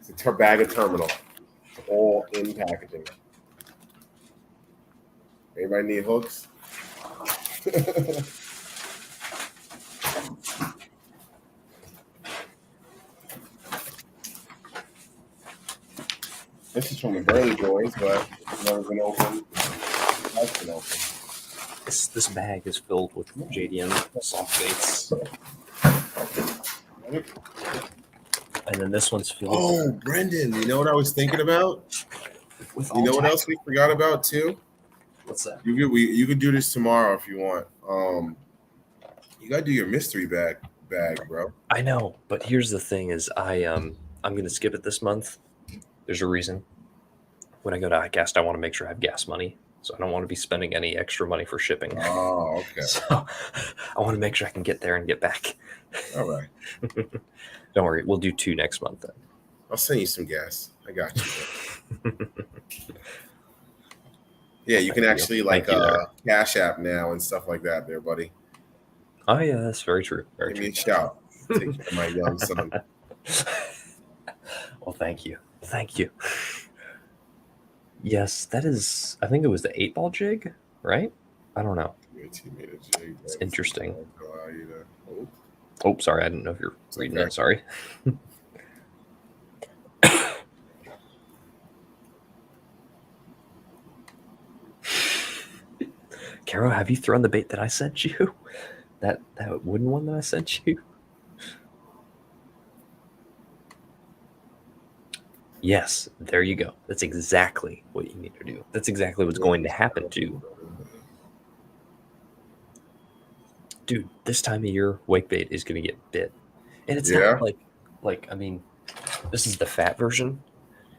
It's a bag of terminal. It's all in packaging. Anybody need hooks? This is from the Burley Boys, but it's never been open. It has been open. This bag is filled with JDM soft baits. And then this one's filled. Oh, Brendan, you know what I was thinking about? You know what else we forgot about too? What's that? You could do this tomorrow if you want. You gotta do your mystery bag, bro. I know, but here's the thing: is I'm gonna skip it this month. There's a reason. When I go to iCast, I want to make sure I have gas money, so I don't want to be spending any extra money for shipping. Oh, okay. So I want to make sure I can get there and get back. All right. Don't worry, we'll do 2 next month then. I'll send you some gas. I got you. Yeah, you can actually Cash App now and stuff like that there, buddy. Oh yeah, that's very true. Give me a shout. Take care of my young son. Well, thank you. Yes, that is. I think it was the 8-ball jig, right? I don't know. It's interesting. Oh, sorry. I didn't know if you're reading it. Sorry. Caro, have you thrown the bait that I sent you? That wooden one that I sent you? Yes, there you go. That's exactly what you need to do. That's exactly what's going to happen too. Dude, this time of year, wake bait is going to get bit. And it's not like I mean, this is the fat version,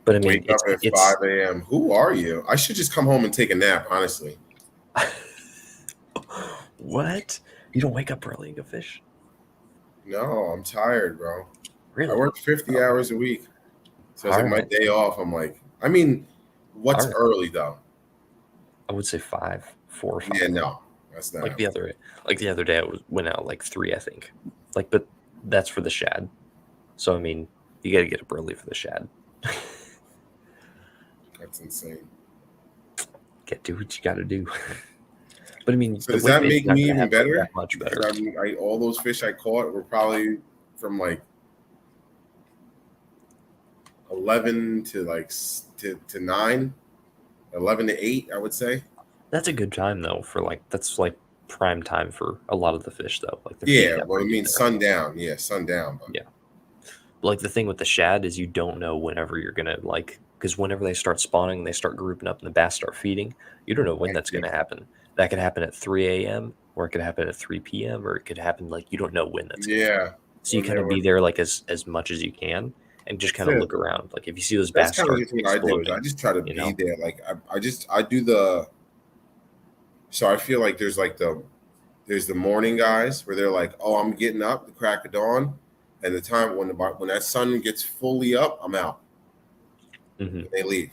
but I mean, Wake up at 5 a.m. Who are you? I should just come home and take a nap, honestly. What? You don't wake up early and go fish? No, I'm tired, bro. Really? I work 50 hours a week. So it's like my day off. I'm like, I mean, what's early though? I would say 5, 4 or 5. Yeah, no, that's not like the other day. I went out like 3, I think. Like, but that's for the shad. So I mean, you got to get up early for the shad. That's insane. Do what you got to do. But I mean, so does that make me even better? That much better. I mean, all those fish I caught were probably from like 11 to like to 9, 11 to 8, I would say. That's a good time though for like that's like prime time for a lot of the fish though. Like well, I mean sundown. Yeah, sundown. But. Yeah. But like the thing with the shad is you don't know whenever you're gonna like because whenever they start spawning, they start grouping up and the bass start feeding. You don't know when that's gonna happen. That could happen at 3 a.m. or it could happen at 3 p.m. or it could happen like you don't know when that's gonna happen. So you kind of be there like as much as you can and just kind of look around. Like if you see those bass start exploding, I just try to be there. Like I do the. So I feel like there's the morning guys where they're like, oh, I'm getting up the crack of dawn, and the time when that sun gets fully up, I'm out. Mm-hmm. They leave.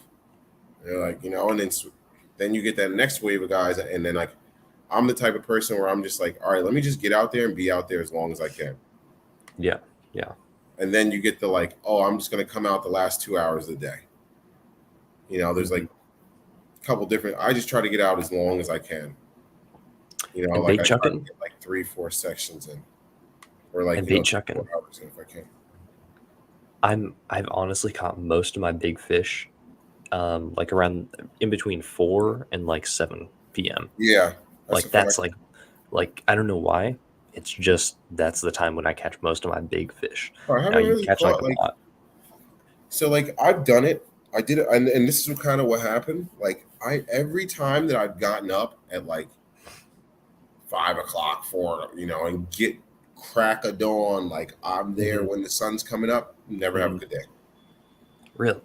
They're like, and then you get that next wave of guys, and then like I'm the type of person where I'm just like, all right, let me just get out there and be out there as long as I can. Yeah. And then you get the like, oh, I'm just gonna come out the last 2 hours of the day. There's like a couple different. I just try to get out as long as I can. And like bait I try to chucking, get like 3-4 sections in, or like bait chucking 4 hours in if I can. I've honestly caught most of my big fish, like around in between 4 and like 7 p.m. Yeah, that's like I don't know why. It's just that's the time when I catch most of my big fish. I haven't really catch caught, like a lot. So like I've done it. I did it, and this is kind of what happened. Like every time that I've gotten up at like 5 o'clock, 4, and get crack of dawn, like I'm there when the sun's coming up. Never have a good day. Really?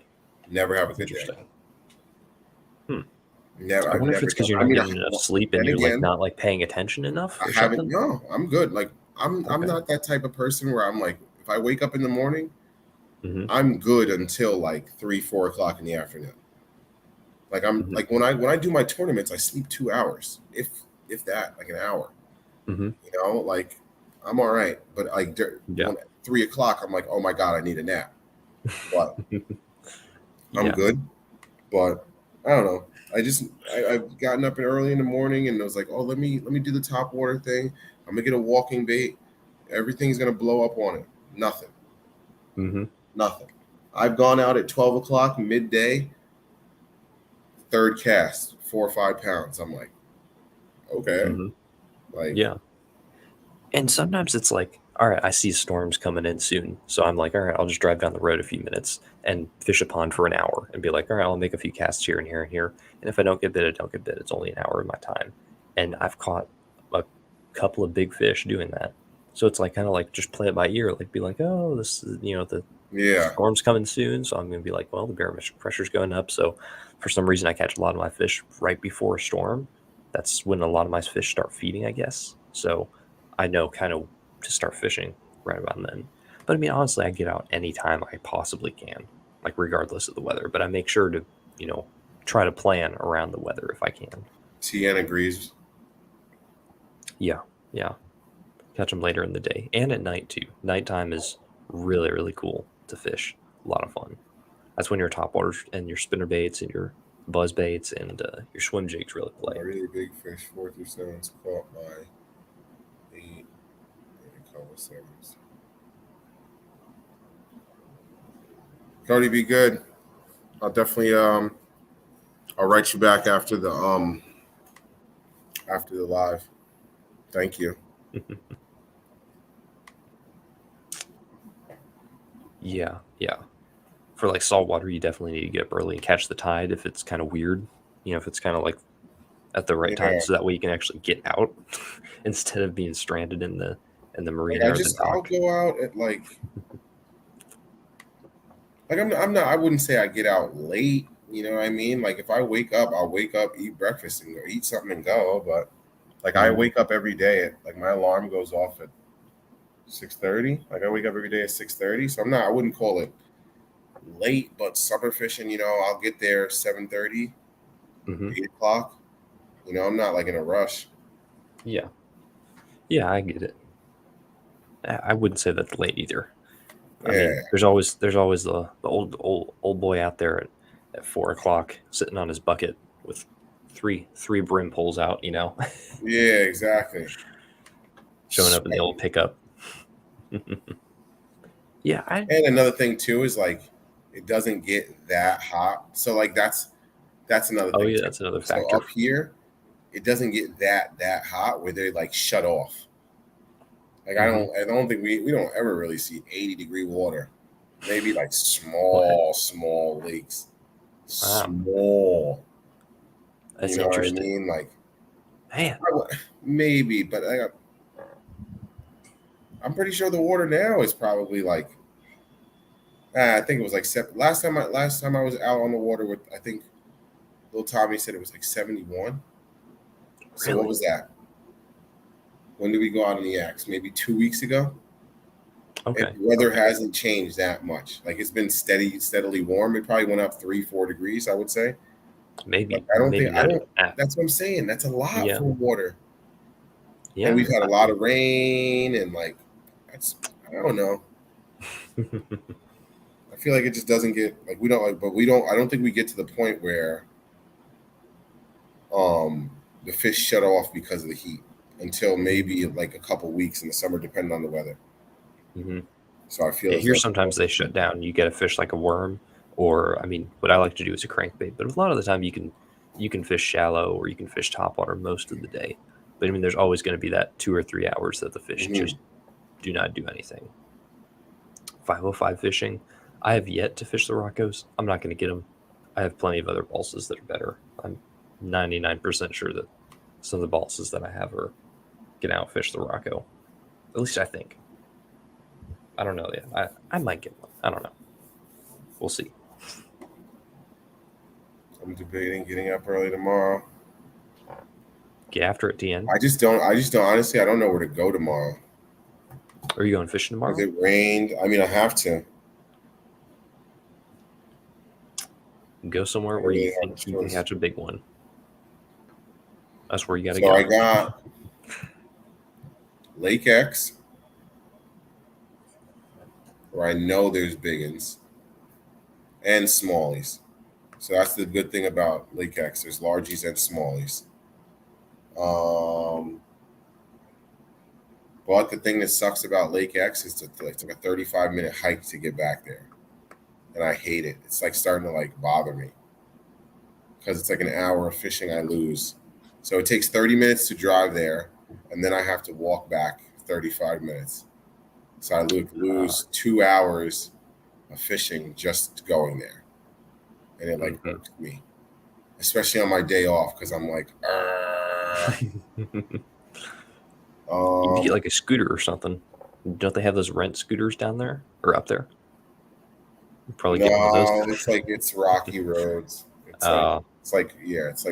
Never have a good day. Never. I wonder if it's because you're not getting enough sleep and you're like not like paying attention enough. I haven't. No, I'm good. Like I'm not that type of person where I'm like, if I wake up in the morning, I'm good until like 3-4 o'clock in the afternoon. Like I'm like when I do my tournaments, I sleep 2 hours, if that, like an hour. Like I'm all right, but like at 3 o'clock, I'm like, oh my god, I need a nap. But I'm good. But I don't know. I've gotten up early in the morning and I was like, oh, let me do the top water thing. I'm gonna get a walking bait. Everything's gonna blow up on it. Nothing. Nothing. I've gone out at 12 o'clock midday. Third cast, 4 or 5 pounds. I'm like, okay. Like And sometimes it's like, all right, I see storms coming in soon. So I'm like, all right, I'll just drive down the road a few minutes and fish a pond for an hour and be like, all right, I'll make a few casts here and here and here. And if I don't get bit, I don't get bit. It's only an hour of my time. And I've caught a couple of big fish doing that. So it's like kind of like just play it by ear, like be like, oh, this is, the storm's coming soon. So I'm going to be like, well, the barometric pressure's going up. So for some reason, I catch a lot of my fish right before a storm. That's when a lot of my fish start feeding, I guess. So I know kind of to start fishing right about then. But I mean, honestly, I get out anytime I possibly can, like regardless of the weather. But I make sure to, try to plan around the weather if I can. Tien agrees. Yeah. Catch them later in the day and at night too. Nighttime is really, really cool to fish. A lot of fun. That's when your top waters and your spinner baits and your buzz baits and your swim jigs really play. Really big fish, 4 through 7s caught by 8. Cody, be good. I'll definitely I'll write you back after the after the live. Thank you. Yeah. For like saltwater, you definitely need to get up early and catch the tide if it's kind of weird. If it's kind of like at the right time, Yeah. so that way you can actually get out instead of being stranded in the Like marina or the I'll dock. go out at I'm not I wouldn't say I get out late, you know what I mean? Like if I wake up, I'll wake up, eat breakfast and go eat something and go, but like I Mhm. wake up every day at like my alarm goes off at 6:30. Like I wake up every day at 6:30. So I wouldn't call it late, but summer fishing, I'll get there 7:30, Mhm. 8 o'clock. I'm not like in a rush. Yeah. Yeah, I get it. I wouldn't say that's late either. I Yeah. mean, there's always the old boy out there at 4 o'clock sitting on his bucket with three brim poles out, Yeah, exactly. showing up in the old pickup. Yeah, And another thing too is like it doesn't get that hot. So like that's another oh thing yeah, too. that's another So factor. up here, it doesn't get that hot where they like shut off. Like Mhm. I don't think we don't ever really see 80-degree water. Maybe like What? small lakes. Wow, Small. You that's know what I interesting, mean? Like man. maybe, but I'm pretty sure the water now is probably like I think it was like last time I was out on the water with I think little Tommy said it was like 71. So what Really? was that? When did we go out on the X? Maybe 2 weeks ago. And Okay. the weather Okay. hasn't changed that much. Like it's been steadily warm. It probably went up 3, 4 degrees, I would say. Like Maybe I not don't. even that. That's what I'm saying. That's a lot Yeah. for water. And Yeah. we've had a lot of rain and like that's I don't know. I feel like it just doesn't get like we don't like, but we don't. I don't think we get to the point where um the fish shut off because of the heat until maybe like a couple weeks in the summer, depending on the weather. hmm So I feel Yeah, as here though sometimes they shut down. You get a fish like a worm, or I mean, what I like to do is a crankbait. But a lot of the time, you can fish shallow or you can fish topwater most of the day. But I mean, there's always going to be that 2 or 3 hours that the fish mhm. just do not do anything. 505 fishing. I have yet to fish the Roccos. I'm not going to get them. I have plenty of other balsas that are better. I'm 99% sure that some of the balsas that I have are going to outfish the Rocco. At least I think. I don't know yet. I might get one. I don't know. We'll see. I'm debating getting up early tomorrow. Get after it, DN. I just don't. I just don't. Honestly, I don't know where to go tomorrow Are you going fishing because tomorrow? it rained. I mean, I have to. Go somewhere I where you really have a think you can choice. catch a big one. That's where you got to So I go. got Lake X, where I know there's biggins and smallies. So that's the good thing about Lake X. There's largies and smallies. Um, but the thing that sucks about Lake X is that it's like a 35-minute hike to get back there, and I hate it. It's like starting to like bother me because it's like an hour of fishing I lose. So it takes 30 minutes to drive there, and then I have to walk back 35 minutes. So I Uh, lose 2 hours of fishing just going there, and it like mhm. irks me, especially on my day off because I'm like, "Argh." You need to get um, like a scooter or something. Don't they have those rent scooters down there or up there? You probably get one of those. no, it's rocky roads. Uh, It's like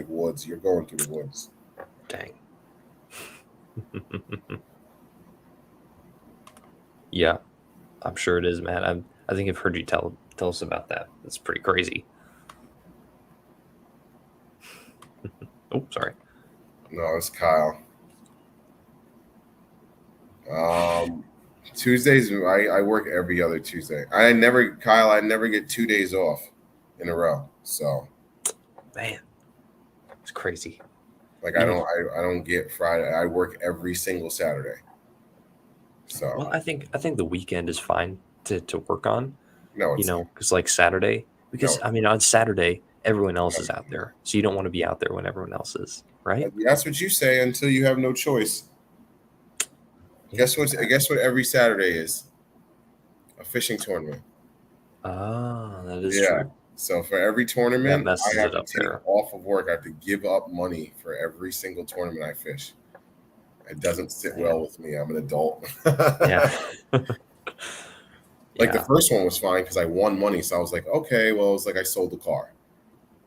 woods. You're going through the woods. dang. Yeah, I'm sure it is, man. I think I've heard you tell us about that. It's pretty crazy. Oh, sorry. No, it's Kyle. Um, Tuesdays, I work every other Tuesday. Kyle, I never get 2 days off in a row. So Man, it's crazy. like You know, I don't get Friday. I work every single Saturday. So well, I think the weekend is fine to work on, no, it's not. because like Saturday, No, because I mean on Saturday everyone else is out there, so you don't want to be out there when everyone else is, right? That's what you say until you have no choice. Yeah, Guess what? Guess what? Every Saturday is a fishing tournament. Ah, that is Yeah. true. So for every That tournament, messes I have it to up take there. off of work. I have to give up money for every single tournament I fish. It doesn't sit Man. well with me. I'm an adult. Yeah. Like the Yeah. first one was fine because I won money. So I was like, okay, well, it's like I sold the car.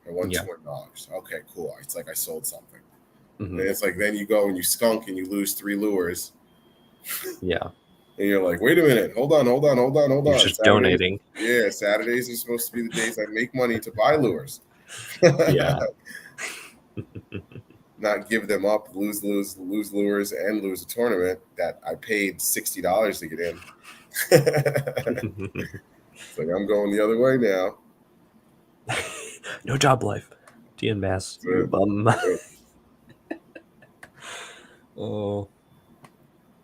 I won Yeah. $200. Okay, cool. It's like I sold something. Mhm. And it's like then you go and you skunk and you lose 3 lures. Yeah. And you're like, wait a minute, hold on. You're just donating. Yeah, Saturdays are supposed to be the days I make money to buy lures. Yeah. Not give them up, lose lures, and lose a tournament that I paid $60 to get in. It's like I'm going the other way now. No job life. DN Bass, you bum. Oh.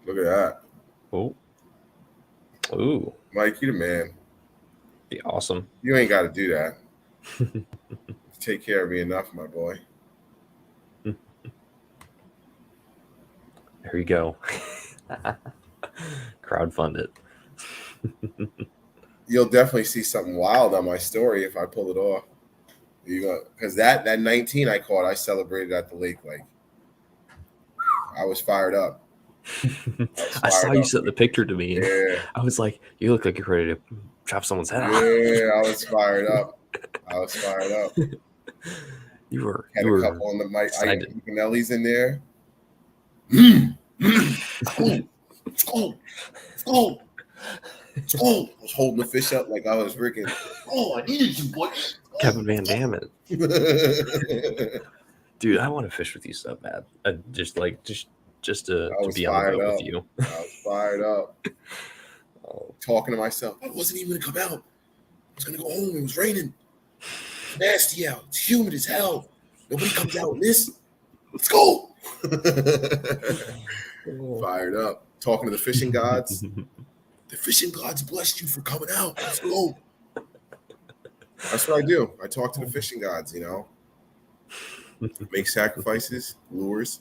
Look at that. Oh. Ooh. Mike, you the man. Be awesome. You ain't got to do that. You take care of me enough, my boy. There you go. Crowdfund it. You'll definitely see something wild on my story if I pull it off. You go because that 19 I caught, I celebrated at the lake. Like I was fired up. I saw you sent the picture to me, and Yeah. I was like, "You look like you're ready to chop someone's head off." Yeah, I was fired up. You were. Had You a were couple in the mic. I excited. Pinelli's in there. School. I was holding the fish up like I was freaking. Oh, I needed you, boy. Kevin Van Damme. Dude, I want to fish with you so bad. Just to be on the boat with you. I was fired up. Talking to myself. I wasn't even gonna come out. I was gonna go home. It was raining. It's nasty out. It's humid as hell. Nobody comes out in this. Let's go. Fired up. Talking to the fishing gods. The fishing gods blessed you for coming out. Let's go. That's what I do. I talk to the fishing gods, make sacrifices, lures,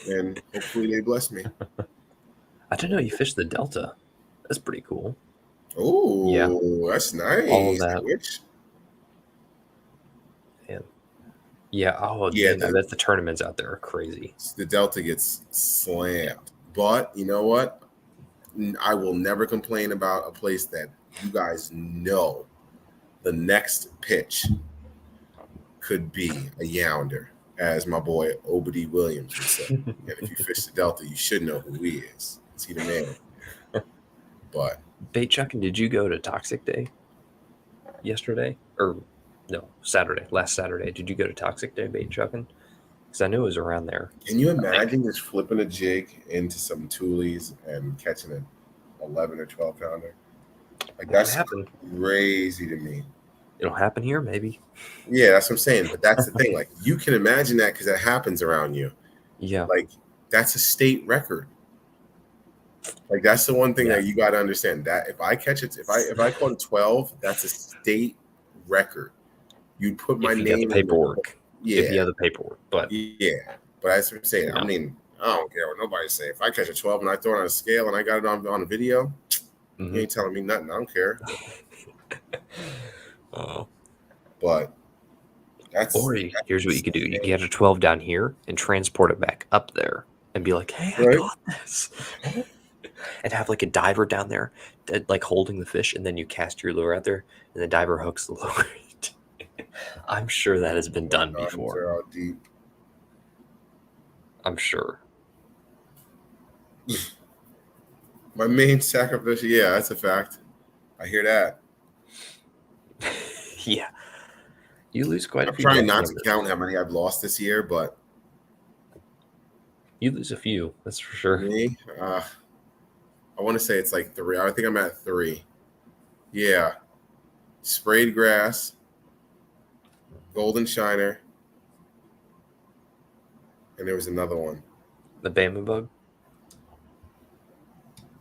and hopefully they bless me. I didn't know you fished the Delta. That's pretty cool. Oh, yeah, that's nice. All of that. Which? Yeah. Oh, yeah. Man, I bet the tournaments out there are crazy. The Delta gets slammed, but you know what? I will never complain about a place that you guys know the next pitch could be a younder, as my boy Obadi Williams would say. And if you fish the Delta, you should know who he is. Is he the man? But Bait chucking, did you go to Toxic Day yesterday? Or no, Saturday, last Saturday. Did you go to Toxic Day bait chucking? Because I knew it was around there. Can you imagine just flipping a jig into some toolies and catching an 11 or 12 pounder? Like that's crazy to me. It'll happen here, maybe. Yeah, that's what I'm saying. But that's the thing. Like you can imagine that because that happens around you. Yeah. Like that's a state record. Like that's the one thing that you got to understand. That if I catch it, if I caught a 12, that's a state record. You'd put my name in the paperwork. Yeah, if you have the paperwork. But but that's what I'm saying. I mean, I don't care what nobody's saying. If I catch a 12 and I throw it on a scale and I got it on a video, you ain't telling me nothing. I don't care. But here's what you could do. You can get a 12 down here and transport it back up there and be like, hey, I got this. And have like a diver down there like holding the fish, and then you cast your lure out there and the diver hooks the lure. I'm sure that has been done before. Are out deep. I'm sure. My main sacrifice, yeah, that's a fact. I hear that. Yeah. You lose quite a few. I'm trying not to count how many I've lost this year, but you lose a few, that's for sure. Me? I want to say it's like 3. I think I'm at 3. Yeah. Sprayed grass, golden shiner, and there was another one. The Bama bug?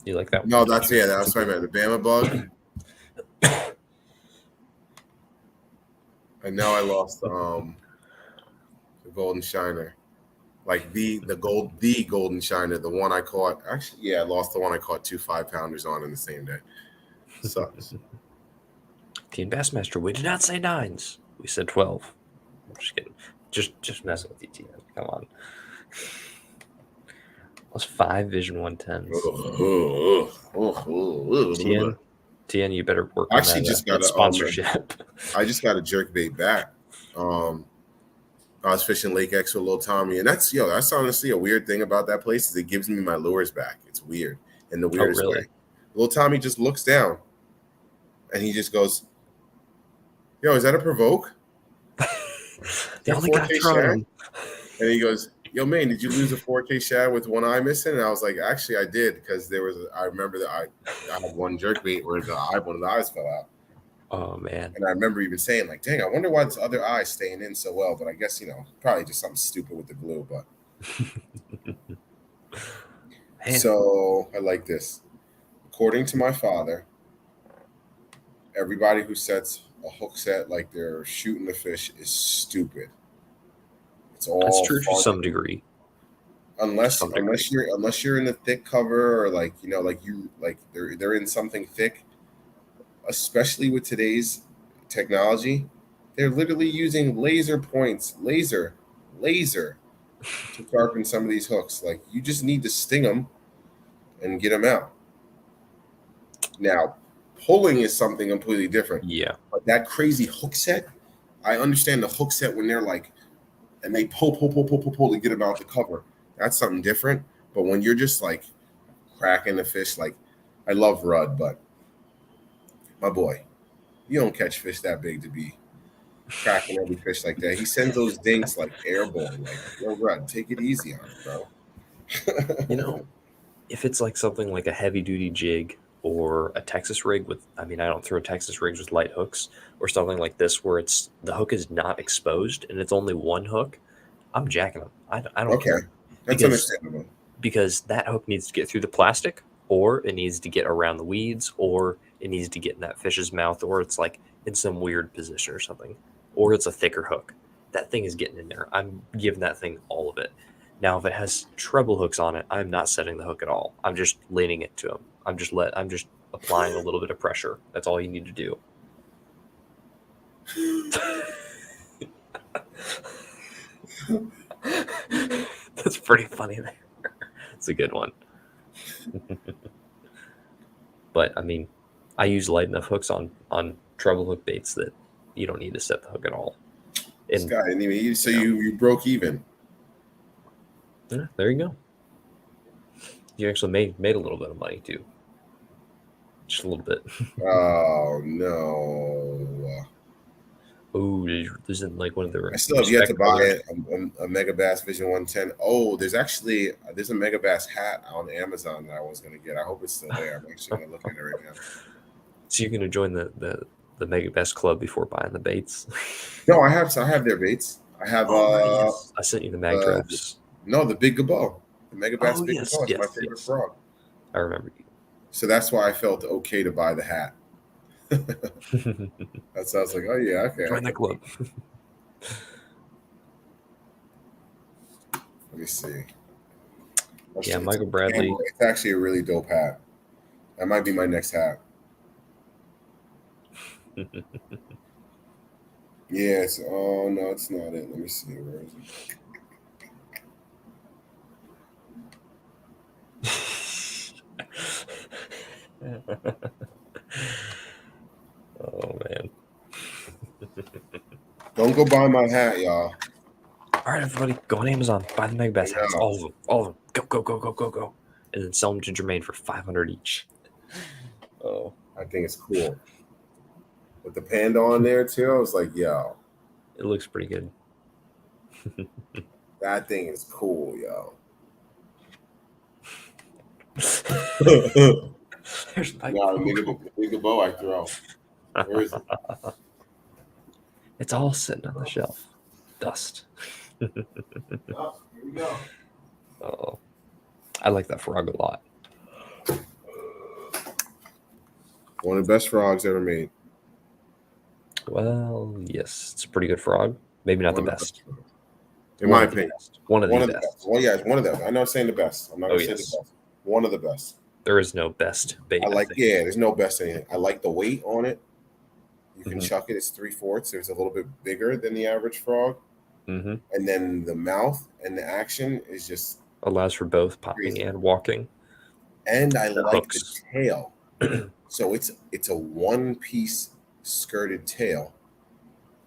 You like that one? No, that's what I meant. The Bama bug. And now I lost the golden shiner. Like the golden shiner, the one I caught. Actually, yeah, I lost the one I caught 2 5-pounders on in the same day. Sucks. Teen Bassmaster, we did not say 9s. We said 12. I'm just kidding. Just messing with you, Tien. Come on. That's 5 Vision 110s. Tien, you better work on Actually, that sponsorship. I just got a jerkbait back. I was fishing Lake X with Little Tommy, and that's honestly a weird thing about that place is it gives me my lures back. It's weird in the weirdest way. Little Tommy just looks down, and he just goes, "Yo, is that a provoke?" They only got thrown. And he goes, "Yo, man, did you lose a 4K shad with one eye missing?" And I was like, "Actually, I did because I remember that I had one jerkbait where one of the eyes fell out." Oh man! And I remember even saying like, "Dang, I wonder why this other eye is staying in so well." But I guess probably just something stupid with the glue. But so I like this. According to my father, everybody who sets a hook set like they're shooting the fish is stupid. It's all that's true to some degree. Unless you're in the thick cover or they're in something thick, especially with today's technology, they're literally using laser to sharpen some of these hooks. Like you just need to sting them and get them out. Now, pulling is something completely different. Yeah. But that crazy hook set, I understand the hook set when they're like, and they pull to get them out the cover. That's something different. But when you're just like cracking the fish, like I love Rudd, but my boy, you don't catch fish that big to be cracking every fish like that. He sends those dinks like airborne. Like, yo, Rudd, take it easy on it, bro. If it's like something like a heavy duty jig or a Texas rig I don't throw Texas rigs with light hooks or something like this where the hook is not exposed and it's only one hook, I'm jacking them. I don't care. That's understandable. Because that hook needs to get through the plastic, or it needs to get around the weeds, or it needs to get in that fish's mouth, or it's like in some weird position or something, or it's a thicker hook. That thing is getting in there. I'm giving that thing all of it. Now, if it has treble hooks on it, I'm not setting the hook at all. I'm just leaning it to them. I'm just applying a little bit of pressure. That's all you need to do. That's pretty funny there. It's a good one. But I use light enough hooks on treble hook baits that you don't need to set the hook at all. This guy didn't even. So you broke even. Yeah, there you go. You actually made a little bit of money too. Just a little bit. Oh no. Oh, isn't like one of the. I still have yet to buy a Mega Bass Vision 110. Oh, there's a Mega Bass hat on Amazon that I was gonna get. I hope it's still there. I'm actually gonna look at it right now. So you're gonna join the Mega Bass Club before buying the baits? No, I have their baits. I have. Yes. I sent you the mag drafts. The Big Gabo, the Mega Bass Big Gabo is my favorite frog. I remember you. So that's why I felt okay to buy the hat. That sounds like, oh yeah, okay. Join the club. Let me see. Yeah, Michael Bradley. It's actually a really dope hat. That might be my next hat. Yes. Oh no, it's not it. Let me see. Where is it? Oh man. Don't go buy my hat, y'all. All right, everybody, go on Amazon, buy the Mega Bass hats, all of them. Go, and then sell them to Jermaine for $500 each. Oh, I think it's cool. With the panda on there too, I was like, yo. It looks pretty good. That thing is cool, yo. There's nigga bow I throw. Where is it? It's all sitting on the shelf. Dust. Oh, here we go. Oh, I like that frog a lot. One of the best frogs ever made. Well, yes, it's a pretty good frog. Maybe not the One of the best best. frogs. In One my of the opinion. best. One of the One of the best. best. Well, yeah, it's one of them. I know I'm saying the best. I'm not Oh gonna say the yes, best. One of the best. there is no best I bait. I like. think. Yeah, there's no best anything. I like the weight on it. You can Hmm. chuck it. It's 3/4. It's a little bit bigger than the average frog, Hmm. and then the mouth and the action is just Allows for both popping crazy. and walking. And I The like the hooks. tail. So it's a one piece skirted tail,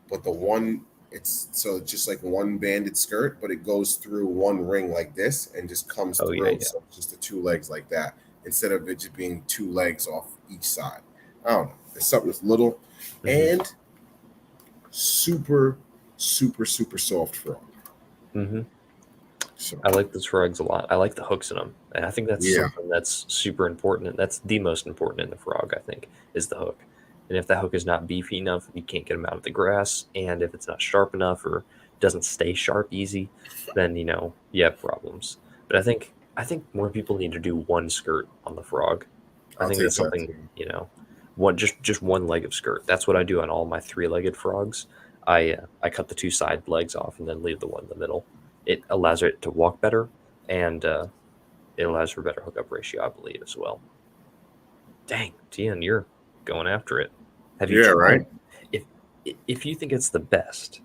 but the one it's so just like one banded skirt, but it goes through one ring like this and just comes Oh yeah, through. yeah. So it's just the two legs like that instead of it just being two legs off each side. I don't know. It's something that's little Hmm. and super, super soft frog. Hmm. So I like those frogs a lot. I like the hooks in them, and I think that's yeah, something that's super important. And that's the most important in the frog. I think is the hook. And if that hook is not beefy enough, you can't get them out of the grass. And if it's not sharp enough or doesn't stay sharp easy, then you have problems. But I think more people need to do one skirt on the frog. I I'll think take that's that something, too. one just one leg of skirt. That's what I do on all my three-legged frogs. I cut the two side legs off and then leave the one in the middle. It allows it to walk better, and it allows for better hookup ratio, I believe, as well. Dang, Tian, you're going after it. Have you Yeah, right. tried? If if you think it's the best,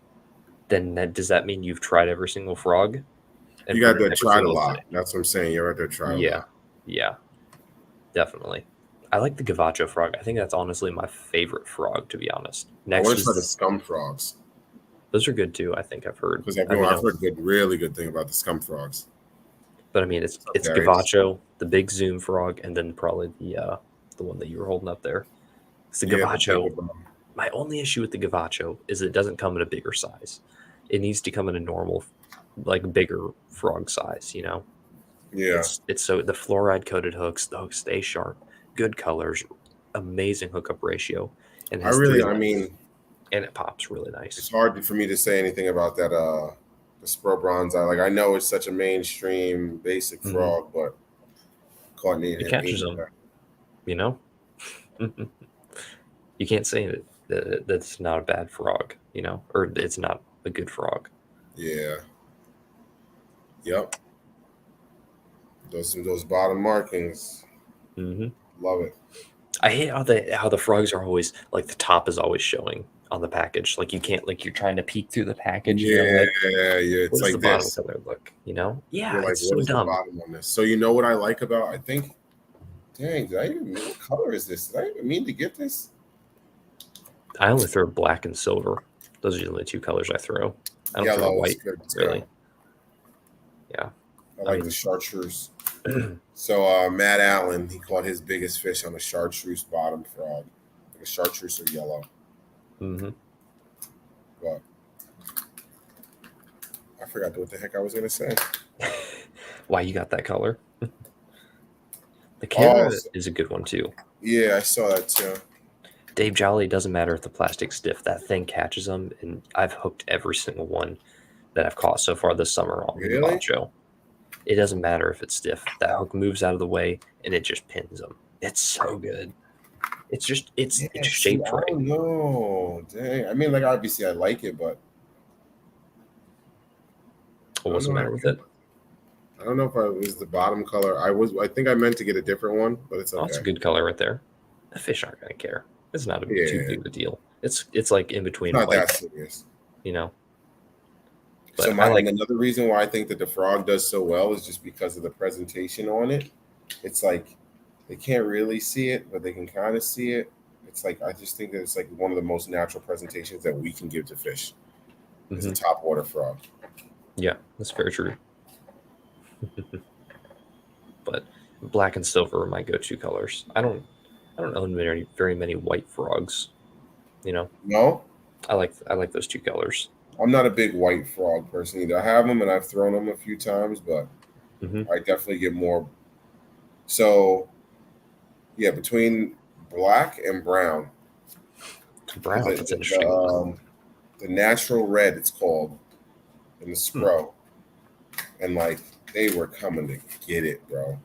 then does that mean you've tried every single frog and You put got in that every tried a single lot. setting? That's what I'm saying. You're right there tried a Yeah, lot. yeah, definitely. I like the gavacho frog. I think that's honestly my favorite frog, to be honest. I Next want to try the is scum frogs those are good too. I think I've heard. because I mean, I've heard really good thing about the scum frogs. but I mean, it's What's up, it's Darius? gavacho, the big zoom frog, and then probably the one that you were holding up there. It's the Yeah, the bigger gavacho. bone. My only issue with the gavacho is it doesn't come in a bigger size. It needs to come in a normal, like bigger frog size. Yeah, It's so the fluoride coated hooks, the hooks stay sharp, good colors, amazing hookup ratio, and I has really, three I legs, mean, and it pops really it's nice. hard for me to say anything about that. The Spro Bronze. I know it's such a mainstream basic Hmm. frog, but caught It in catches them, you know. You can't say that's not a bad frog, or it's not a good frog. Yeah, yep. Those bottom markings, Hmm. love it. I hate how the frogs are always like the top is always showing on the package. Like you can't like you're trying to peek through the package and you're Yeah, like, yeah. what It's does the like bottom this. color look? Yeah, You're like, it's what so is the dumb. bottom on this? So you know what I like about? I think, dang, what color is this? Did I even mean to get this? I only throw black and silver. Those are the only two colors I throw. I don't throw Yellow is white, good too. really. Yeah. I I like the mean, chartreuse. So Matt Allen, he caught his biggest fish on a chartreuse bottom frog. Like a chartreuse or yellow. hmm But I forgot what the heck I was gonna say. why you got that color? The Oh, Kara is a good one too. yeah, I saw that too. Dave Jolly doesn't matter if the plastic's stiff. That thing catches them, and I've hooked every single one that I've caught so far this summer on the Really? Gavacho. It doesn't matter if it's stiff. That hook moves out of the way and it just pins them. It's so good. It's just it's Yeah, see, shaped I right. don't know. Dang. I mean, like obviously I like it, but I don't What's know. the matter with it? I don't know if I was the bottom color. I think I meant to get a different one, but it's Oh, it's a okay. good color right there. The fish aren't gonna care. It's not too Yeah, big of a deal. It's like in it's between not white, that serious. you know. So But I and like. another reason why I think that the frog does so well is just because of the presentation on it. It's like they can't really see it, but they can kind of see it. It's like I just think that it's like one of the most natural presentations that we can give to fish is a Mhm. top water frog. Yeah, that's very true. But black and silver are my go-to colors. I don't own very many white frogs. You know, No, I like those two colors. I'm not a big white frog person either. I have them and I've thrown them a few times, but Hmm. I definitely get more. So yeah, between black and brown, because Brown. That's an interesting one. the natural red it's called in the Hmm. Spro, and like they were coming to get it, bro.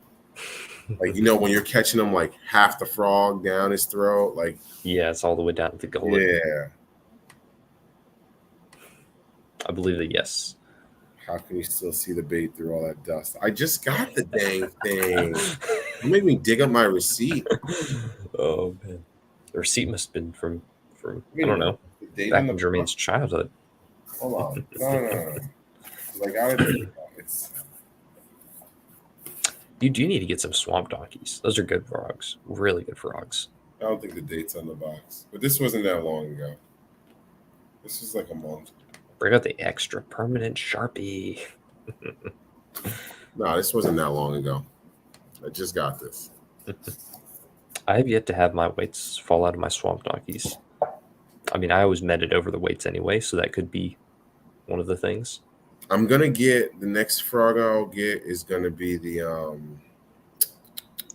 Like when you're catching them like half the frog down his throat, like Yeah, it's all the way down to the gullet. yeah. I believe that yes. How can you still see the bait through all that dust? I just got the dang thing. You make me dig up my receipt. Oh man, the receipt must have been from I I don't mean, know, the date on back the in box. Jermaine's childhood. Hold on. No. 'Cause I got it. It's, You do need to get some swamp donkeys. Those are good frogs. Really good frogs. I don't think the date's on the box, but this wasn't that long ago. This was like a month. Bring out the extra permanent Sharpie. No, this wasn't that long ago. I just got this. I have yet to have my weights fall out of my swamp donkeys. I mean, I always meted over the weights anyway, so that could be one of the things. I'm gonna get the next frog I'll get is gonna be the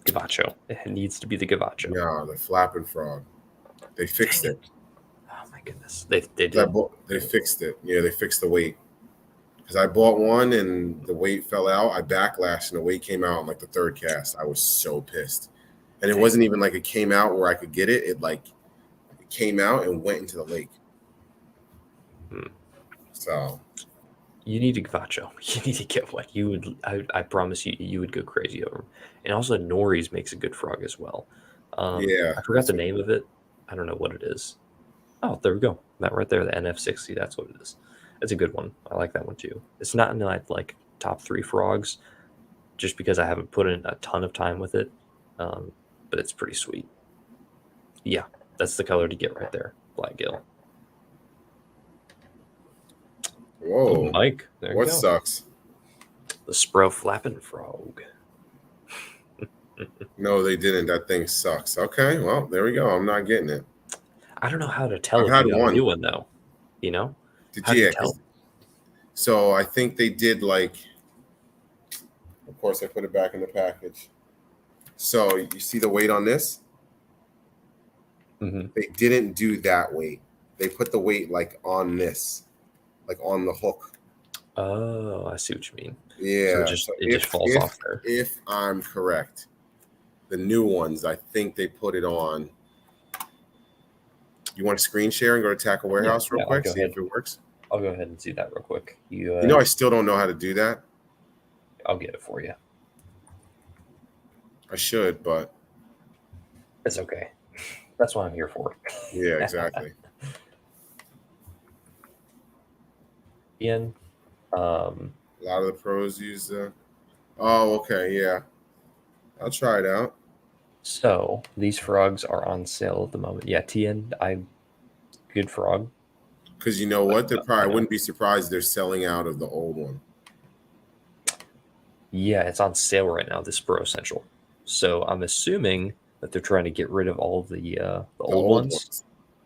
Gavacho. It needs to be the Gavacho. no, the flapping frog. They fixed Dang it. Oh my goodness, they did. They fixed it. Yeah, they fixed the weight. Because I bought one and the weight fell out. I backlashed and the weight came out on like the third cast. I was so pissed. And it wasn't even like it came out where I could get it. It came out and went into the lake. So you need a Gavacho. You need to get one. You would. I promise you would go crazy over them. And also, Nori's makes a good frog as well. yeah, I forgot the name of it. I don't know what it is. Oh, there we go. That right there, the NF60. That's what it is. It's a good one. I like that one too. It's not in my like top 3 frogs, just because I haven't put in a ton of time with it. But it's pretty sweet. Yeah, that's the color to get right there. Black gill. whoa. Oh, Mike. There you What go. sucks? The Spro flapping frog. No, they didn't. That thing sucks. Okay, well, there we go. I'm not getting it. I don't know how to tell I've if had you got a one. new one though. You know? Did How do you yeah, tell? so I think they did like. Of course, I put it back in the package. So you see the weight on this? Mm-hmm. They didn't do that weight. They put the weight like on this, like on the hook. Oh, I see what you mean. So Yeah. it just falls off there. If I'm correct, the new ones, I think they put it on. You want to screen share and go to Tackle Warehouse real quick, see if it works? I'll go ahead and see that real quick. You know, I still don't know how to do that. I'll get it for you. I should, but it's okay. That's what I'm here for. Yeah, exactly. Ian, a lot of the pros use the. Oh, okay, yeah. I'll try it out. So these frogs are on sale at the moment. Yeah, Tien, good frog. Because you know what? They're probably. I wouldn't be surprised they're selling out of the old one. Yeah, it's on sale right now. This Pro Essential. So I'm assuming that they're trying to get rid of all of the old ones.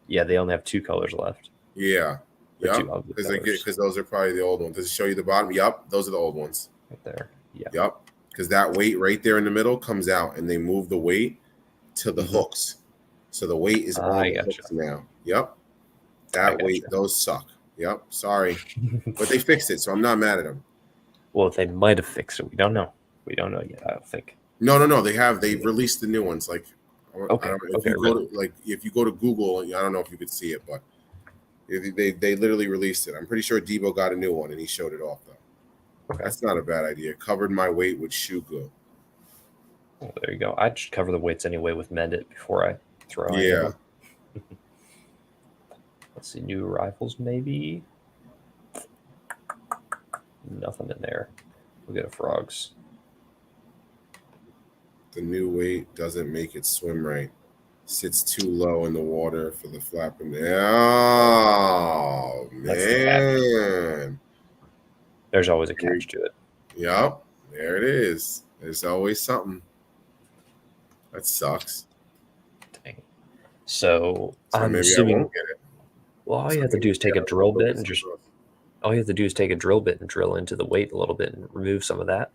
Yeah, they only have 2 colors left. Yeah. Yep. Because those are probably the old ones. Does it show you the bottom? Yep. Those are the old ones. Right there. Yeah. Yep. Because that weight right there in the middle comes out, and they move the weight to the hooks. So the weight is on the hooks now. Yep. That weight, those suck. Yep. Sorry. But they fixed it, so I'm not mad at them. Well, they might have fixed it. We don't know. We don't know yet, I don't think. No. They have. They've released the new ones. Like, okay. If you go to Google, I don't know if you could see it, but they literally released it. I'm pretty sure Debo got a new one, and he showed it off, though. Okay. That's not a bad idea. Covered my weight with shoe glue. Well, there you go. I just cover the weights anyway with Mend It before I throw any of them. Let's see, new rifles maybe. Nothing in there. We'll get a frogs. The new weight doesn't make it swim right. Sits too low in the water for the flapping. Oh man. There's always a catch to it. Yep. There it is. There's always something. That sucks. Dang. So I'm maybe assuming, I won't get it. Well, all you have to do is take a drill bit and drill into the weight a little bit and remove some of that.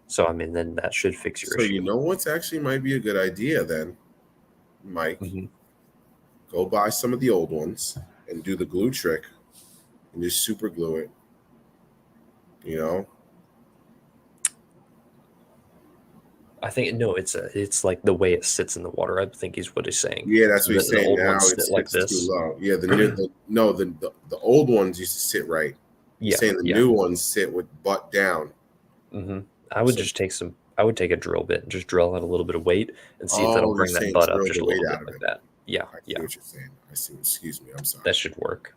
So I mean, then that should fix your issue. So you know what's actually might be a good idea then, Mike? Mm-hmm. Go buy some of the old ones and do the glue trick and just super glue it. You know? I think it's like the way it sits in the water. I think is what he's saying. Yeah, that's what he's saying. Now it's like this. Too low. Yeah, the old ones used to sit right. You're Yeah, saying the yeah. new ones sit with butt down. Mm-hmm. I would So, just I would take a drill bit and just drill out a little bit of weight and see if that'll oh, you're bring that saying butt up drill just the a weight little out bit of like it. that. Yeah, I see yeah. what you're saying. I see. Excuse me. I'm sorry. That should work.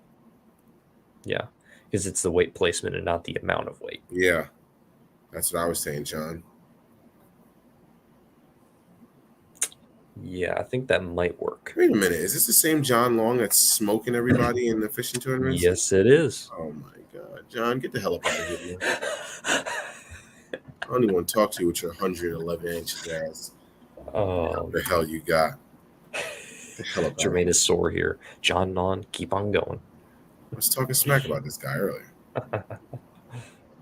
Yeah, because it's the weight placement and not the amount of weight. Yeah, that's what I was saying, John. Yeah, I think that might work. Wait a minute. Is this the same John Long that's smoking everybody in the fishing tournaments? Yes, it is. Oh my God, John, get the hell up out of here, man. I don't even want to talk to you with your 111 inches ass. What the hell you got? The hell up out of Jermaine here. is sore here. John Non, keep on going. I was talking smack about this guy earlier.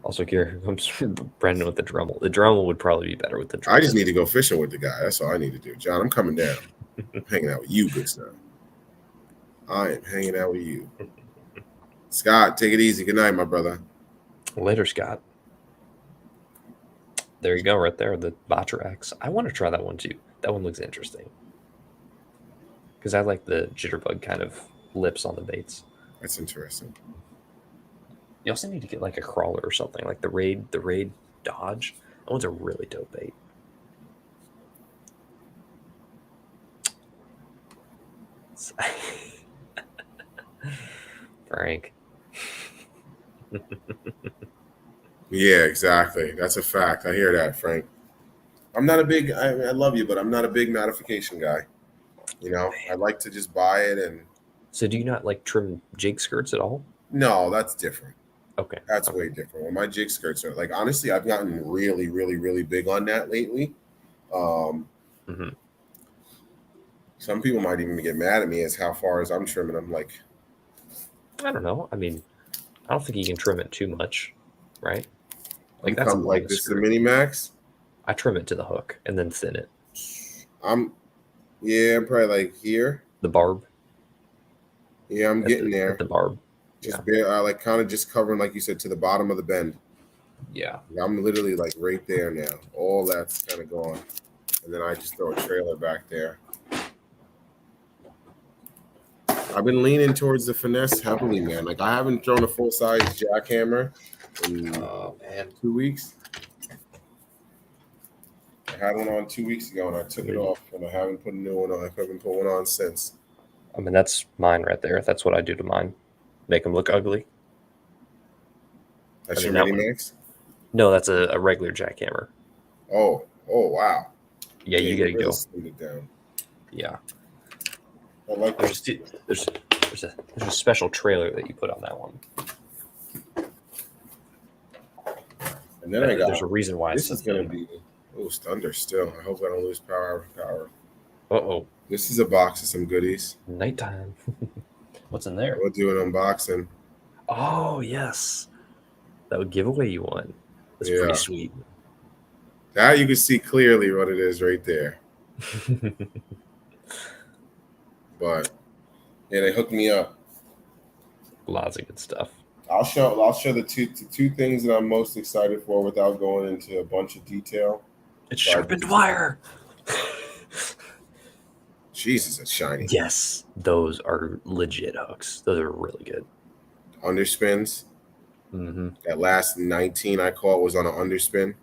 Also, here comes Brendan with the Dremel. The Dremel would probably be better with the Dremel. I just need to go fishing with the guy. That's all I need to do. John, I'm coming down. I'm hanging out with you, good stuff. I am hanging out with you. Scott, take it easy. Good night, my brother. Later, Scott. There you go, right there. The Botrax. I want to try that one too. That one looks interesting. Because I like the jitterbug kind of lips on the baits. That's interesting. You also need to get like a crawler or something, like the Raid Dodge. That one's a really dope bait. Frank. Yeah, exactly. That's a fact. I hear that, Frank. I'm not a big. I love you, but I'm not a big modification guy. You know, I like to just buy it and. So do you not like trim jig skirts at all? No, that's different. Okay. That's way different. When my jig skirts are like, honestly, I've gotten really, really, really big on that lately. Mm-hmm. Some people might even get mad at me as how far as I'm trimming. I'm like, I don't know. I mean, I don't think you can trim it too much, right? Like that's like this is the Mini Max. I trim it to the hook and then thin it. I'm probably like here. The barb. Yeah, I'm getting there. At the barb. Just bare, like kind of just covering, like you said, to the bottom of the bend. Yeah. I'm literally like right there now. All that's kind of gone. And then I just throw a trailer back there. I've been leaning towards the finesse heavily, man. Like I haven't thrown a full-size jackhammer in 2 weeks. I had one on 2 weeks ago and I took it off, and I haven't put a new one on. I haven't put one on since. I mean, that's mine right there. That's what I do to mine. Make them look ugly. That's your Mini Max? No, that's a regular jackhammer. Oh, wow. Yeah, you gotta go. Slim it down. Yeah. I like there's a special trailer that you put on that one. And then there's a reason why this is gonna be thunder still. I hope I don't lose power. Uh-oh. This is a box of some goodies. Nighttime. What's in there? We'll do an unboxing. Oh yes. That would give away you one. That's pretty sweet. That you can see clearly what it is right there. But yeah, they hooked me up. Lots of good stuff. I'll show the two things that I'm most excited for without going into a bunch of detail. It's sharpened wire. Jesus, it's shiny. Yes, those are legit hooks. Those are really good. Underspins. Mm-hmm. That last 19 I caught was on an underspin.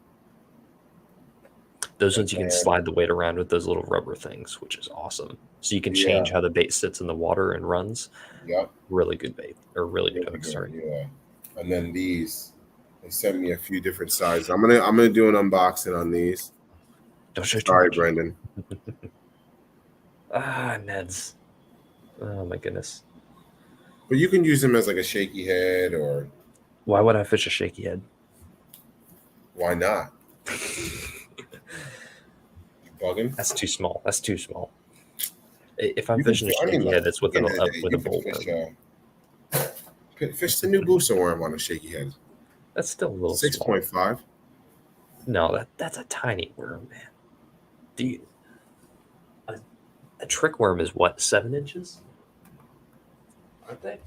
Those ones you can slide the weight around with those little rubber things, which is awesome. So you can change how the bait sits in the water and runs. Yep. Really good bait, or really good hook. Sorry. Yeah. And then these, they sent me a few different sizes. I'm gonna do an unboxing on these. Don't show Sorry, Brendan. Neds. Oh my goodness. But you can use them as like a shaky head, or why would I fish a shaky head? Why not? Bugging? That's too small. That's too small. If I'm fishing a shaky head, it's with a bullworm. Fish the new booster worm on a shaky head. That's still a little 6.5. No, that's a tiny worm, man. A trick worm is what, 7 inches? Aren't they?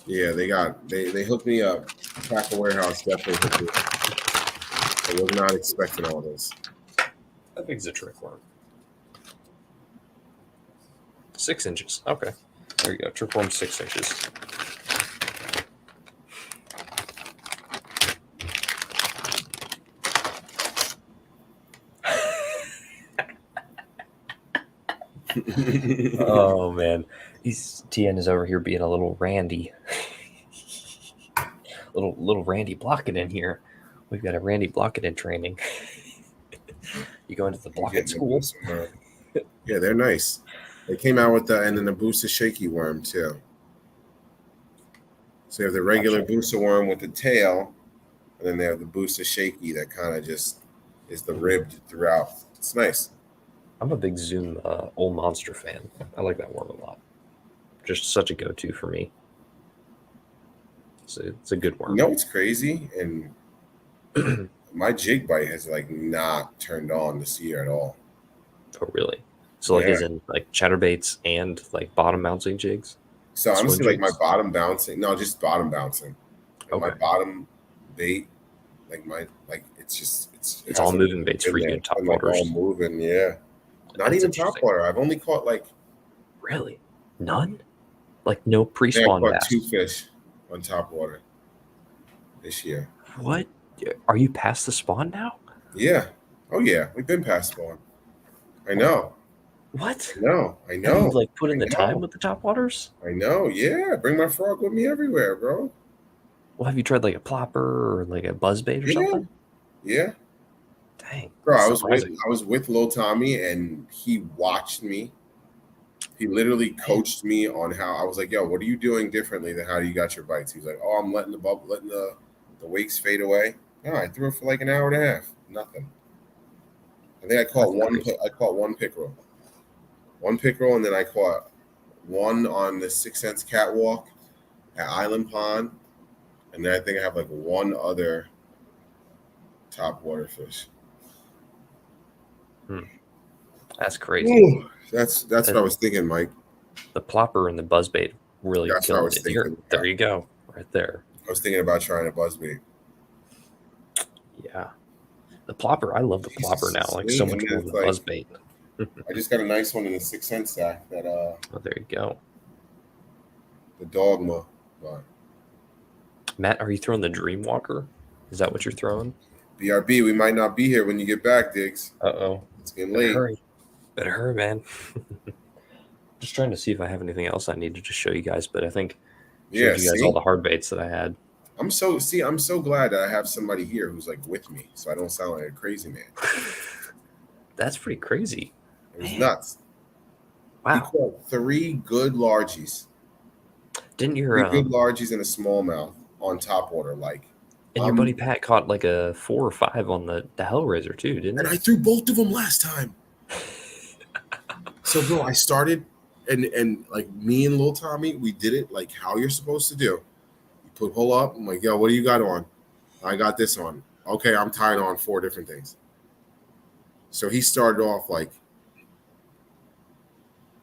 Yeah, they hooked me up. Tackle Warehouse definitely hooked me up. I was not expecting all this. How big's a trick worm? 6 inches. Okay. There you go. Trick worm 6 inches. Oh man, TN is over here being a little Randy, little Randy Blockett in here. We've got a Randy Blockett in training. You going to the I'm Blockett getting the school? booster worm. Yeah, they're nice. They came out with and then the booster shaky worm too. So you have the regular Gotcha. booster worm with the tail, and then they have the booster shaky that kind of just is the ribbed throughout. It's nice. I'm a big Zoom Old Monster fan. I like that worm a lot. Just such a go-to for me. It's a good You worm. know what's crazy? And my jig bite has like not turned on this year at all. Oh, really? So, like, Yeah. as in, like, chatterbaits and, like, bottom mounting jigs? So Swim honestly, like my jigs? bottom bouncing, no, just bottom bouncing, and my Okay. bottom bait, like it It's all hasn't moving baits been for there. you in It's top been like all waters. moving. Yeah. Not That's even top interesting. water. I've only caught like Really? None? Like, no I think I pre-spawn caught two bass? fish on top water this year. What? Are you past the spawn now? Yeah. Oh yeah. We've been past spawn. I know. What? I know. I Have you, know. like, put in I the time know. with the top waters? I know. Yeah. Bring my frog with me everywhere, bro. Well, have you tried, like, a plopper or, like, a buzzbait or Yeah. something? Yeah. Dang, Bro, that's surprising. I was with Lil Tommy and he watched me. He literally Man, coached me on how I was like, yo, what are you doing differently than how you got your bites? He's like, oh, I'm letting the wakes fade away. No, I threw it for like an hour and a half. Nothing. I think that's crazy. I caught one pickerel, and then I caught one on the 6 cents catwalk at Island Pond, and then I think I have like one other top water fish. Hmm, that's crazy. Ooh, that's what I And was thinking, Mike. the plopper and the buzzbait really That's what I killed was it. Here, thinking. there you go, right there. I was thinking about trying a buzzbait. Yeah, the plopper. I love the plopper Jesus, now, like see? so And much then more than it's the like buzzbait. I just got a nice one in the 6 cent sack that Oh, there you go. the dogma. But Matt, are you throwing the Dreamwalker? Is that what you're throwing? BRB, we might not be here when you get back, Diggs. Uh-oh. It's getting Better late. hurry. Better hurry, man. Just trying to see if I have anything else I need to just show you guys, but I think Yeah, showed you guys all see? the hard baits that I had. I'm so glad that I have somebody here who's like with me, so I don't sound like a crazy man. That's pretty crazy. It was Man, nuts. He wow. caught three good largies, Didn't your three good largies and a smallmouth on top water. Like, and your buddy Pat caught like a 4 or 5 on the Hellraiser too, didn't and he? I threw both of them last time. So, bro, I started, and like me and Lil Tommy, we did it like how you're supposed to do. You pull up. I'm like, yo, what do you got on? I got this on. Okay, I'm tied on 4 different things. So he started off like,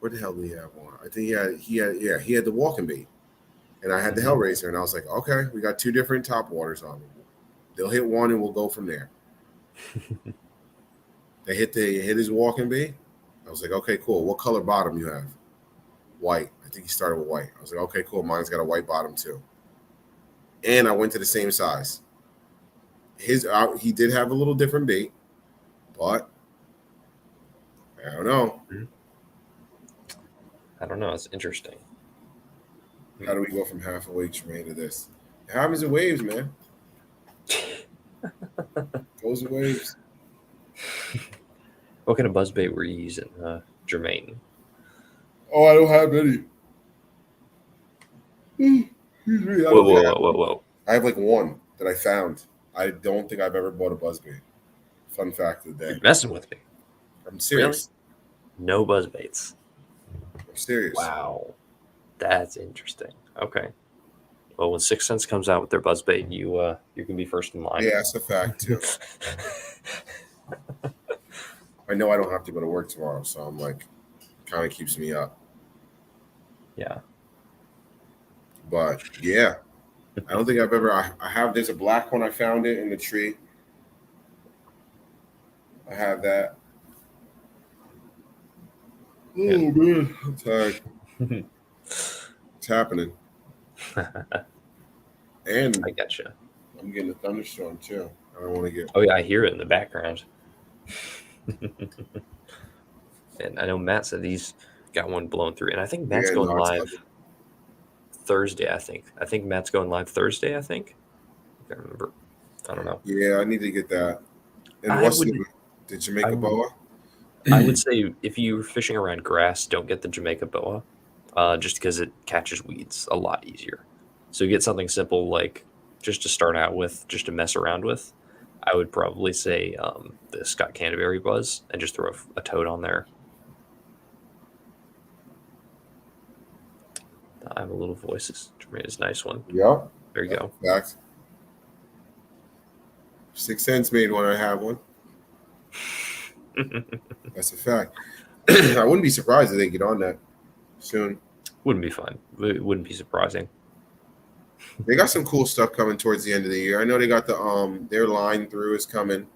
what the hell did he have on? I think he had the walking bait, and I had the Mhm. Hellraiser, and I was like, okay, we got 2 different top waters on. They'll hit one, and we'll go from there. They hit his walking bait. I was like, okay, cool. What color bottom you have? White. I think he started with white. I was like, okay, cool. Mine's got a white bottom too. And I went to the same size. He did have a little different bait, but I don't know. I don't know. It's interesting. How do we go from half awake Tremaine to this? It happens in waves, man. Goes in waves. What kind of buzzbait were you using, Jermaine? Oh, I don't have any. Excuse me. Whoa. I have like one that I found. I don't think I've ever bought a buzzbait. Fun fact of the You're day. messing with me. I'm Really? serious. No buzzbaits. I'm serious. Wow. That's interesting. Okay. Well, when 6 Cents comes out with their buzzbait, you can be first in line. Yeah, that's a fact too. I know I don't have to go to work tomorrow, so I'm like, kind of keeps me up. Yeah. But yeah, I don't think I've ever. I have. There's a black one. I found it in the tree. I have that. Oh Yeah. man, I'm tired. It's happening, and I gotcha. I'm getting a thunderstorm too. I don't want to get. Oh yeah, I hear it in the background. And I know Matt said he's got one blowing through, and I think Matt's Yeah, going no, it's live ugly. Thursday. I think Matt's going live Thursday. I can't remember. I don't know. Yeah, I need to get that. And I what's would the I Jamaica would boa? I would say if you're fishing around grass, don't get the Jamaica boa, just because it catches weeds a lot easier. So you get something simple like just to start out with, just to mess around with. I would probably say the Scott Canterbury Buzz and just throw a toad on there. I have a little voices. Jermaine's nice one. Yep. There you That's go. a fact. 6 cents made when I have one. That's a fact. I wouldn't be surprised if they get on that soon. Wouldn't be fun. It wouldn't be surprising. They got some cool stuff coming towards the end of the year. I know they got their line through is coming.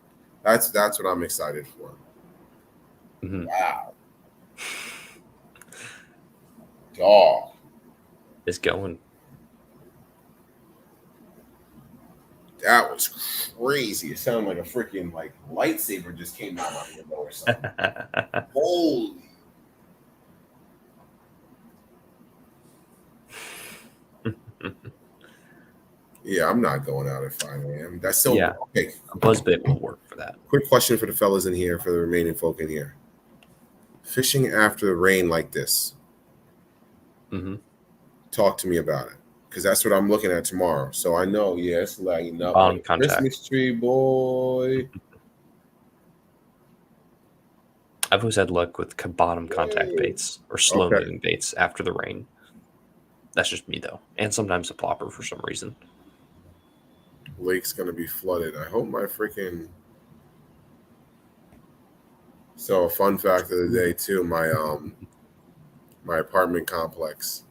That's what I'm excited for. Mm-hmm. Wow. Dog. It's going. That was crazy. It sounded like a freaking like lightsaber just came out my window or something. Holy. Yeah, I'm not going out at 5 a.m. That's so okay. A buzzbait will work for that. Quick question for the fellas in here, for the remaining folk in here. Fishing after the rain like this. Mm-hmm. Talk to me about it. Because that's what I'm looking at tomorrow. So I know, yeah, it's lagging up. Bottom Like contact. Christmas tree, boy. I've always had luck with bottom contact baits or slow moving baits after the rain. That's just me though, and sometimes a plopper for some reason. Lake's gonna be flooded. I hope my freaking. So a fun fact of the day too. My apartment complex.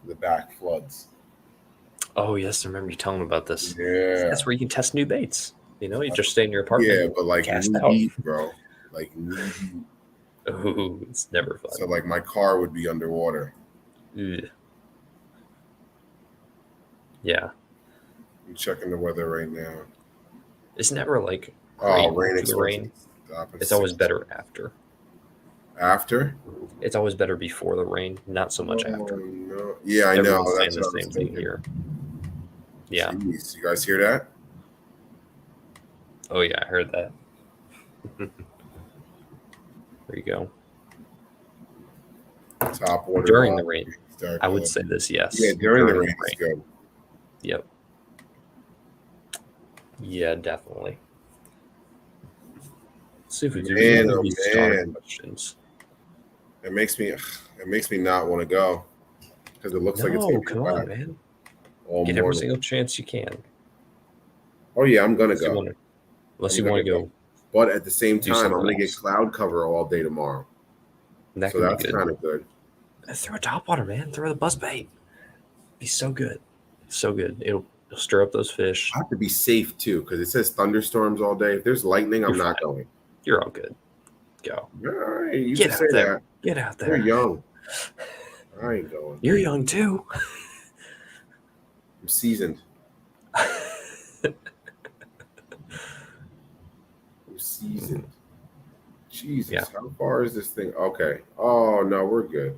The back floods. Oh yes, I remember you telling me about this. Yeah, that's where you can test new baits. You know, you just stay in your apartment. Yeah, but like cast knee out, deep, bro. Like knee deep. Oh, it's never fun. So like my car would be underwater. Ugh. Yeah. I'm checking the weather right now. It's never like great rain after the rain. It's always better after. After? It's always better before the rain, not so much after. No. Yeah, I know. That's saying the same thing here. Yeah. Jeez, you guys hear that? Oh yeah, I heard that. There you go. Top water during the rain. I would say this, yes. Yeah, during the rain is good. Yep. Yeah, definitely. Let's see if we do these questions. It makes me not want to go because it looks like it's gonna be come on, man. Get every single chance you can. Oh yeah, I'm gonna go. Unless you want to go. But at the same time, I'm gonna get cloud cover all day tomorrow. So that's kind of good. Throw a topwater, man. Throw the buzzbait. Be so good. So good. It'll stir up those fish. I have to be safe too, because it says thunderstorms all day. If there's lightning, I'm not going. You're all good. Go. All right, you Get can out say there. that. Get out there. You're young. I ain't going. You're young too. I'm seasoned. I'm seasoned. Jesus, how far is this thing? Okay. Oh no, we're good.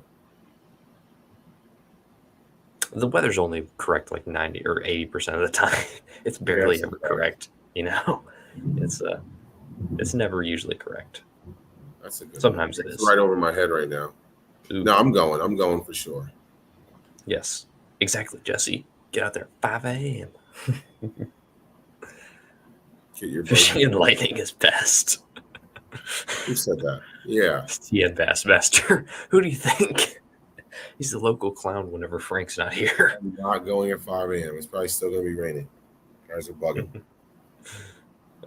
The weather's only correct like 90 or 80% of the time. It's barely ever correct. You know, it's never usually correct. That's a good. Sometimes it is right over my head right now. Ooh. No, I'm going for sure. Yes, exactly, Jesse. Get out there, 5 a.m. Get your fishing and lightning is best. Who said that? Yeah. Bassmaster. Who do you think? He's the local clown whenever Frank's not here. I'm not going at 5 a.m. It's probably still going to be raining. Guys are bugging.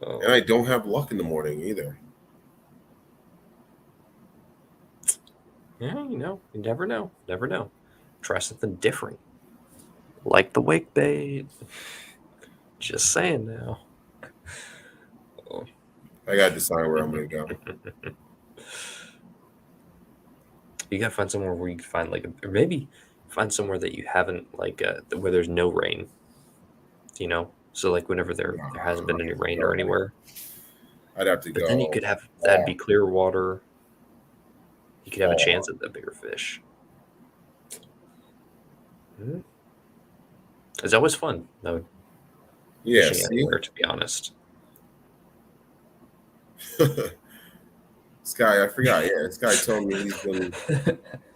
And I don't have luck in the morning either. Yeah, you never know. Never know. Try something different. Like the wake bait. Just saying now. I got to decide where I'm going to go. You got to find somewhere where you can find or maybe find somewhere that you haven't where there's no rain. So like whenever there hasn't been any rain or anywhere. I'd have to go. But then you could have that'd be clear water. He could have a chance at the bigger fish. It's always fun, though. Yeah, Fishing anywhere, to be honest. This guy, I forgot. Yeah, this guy told me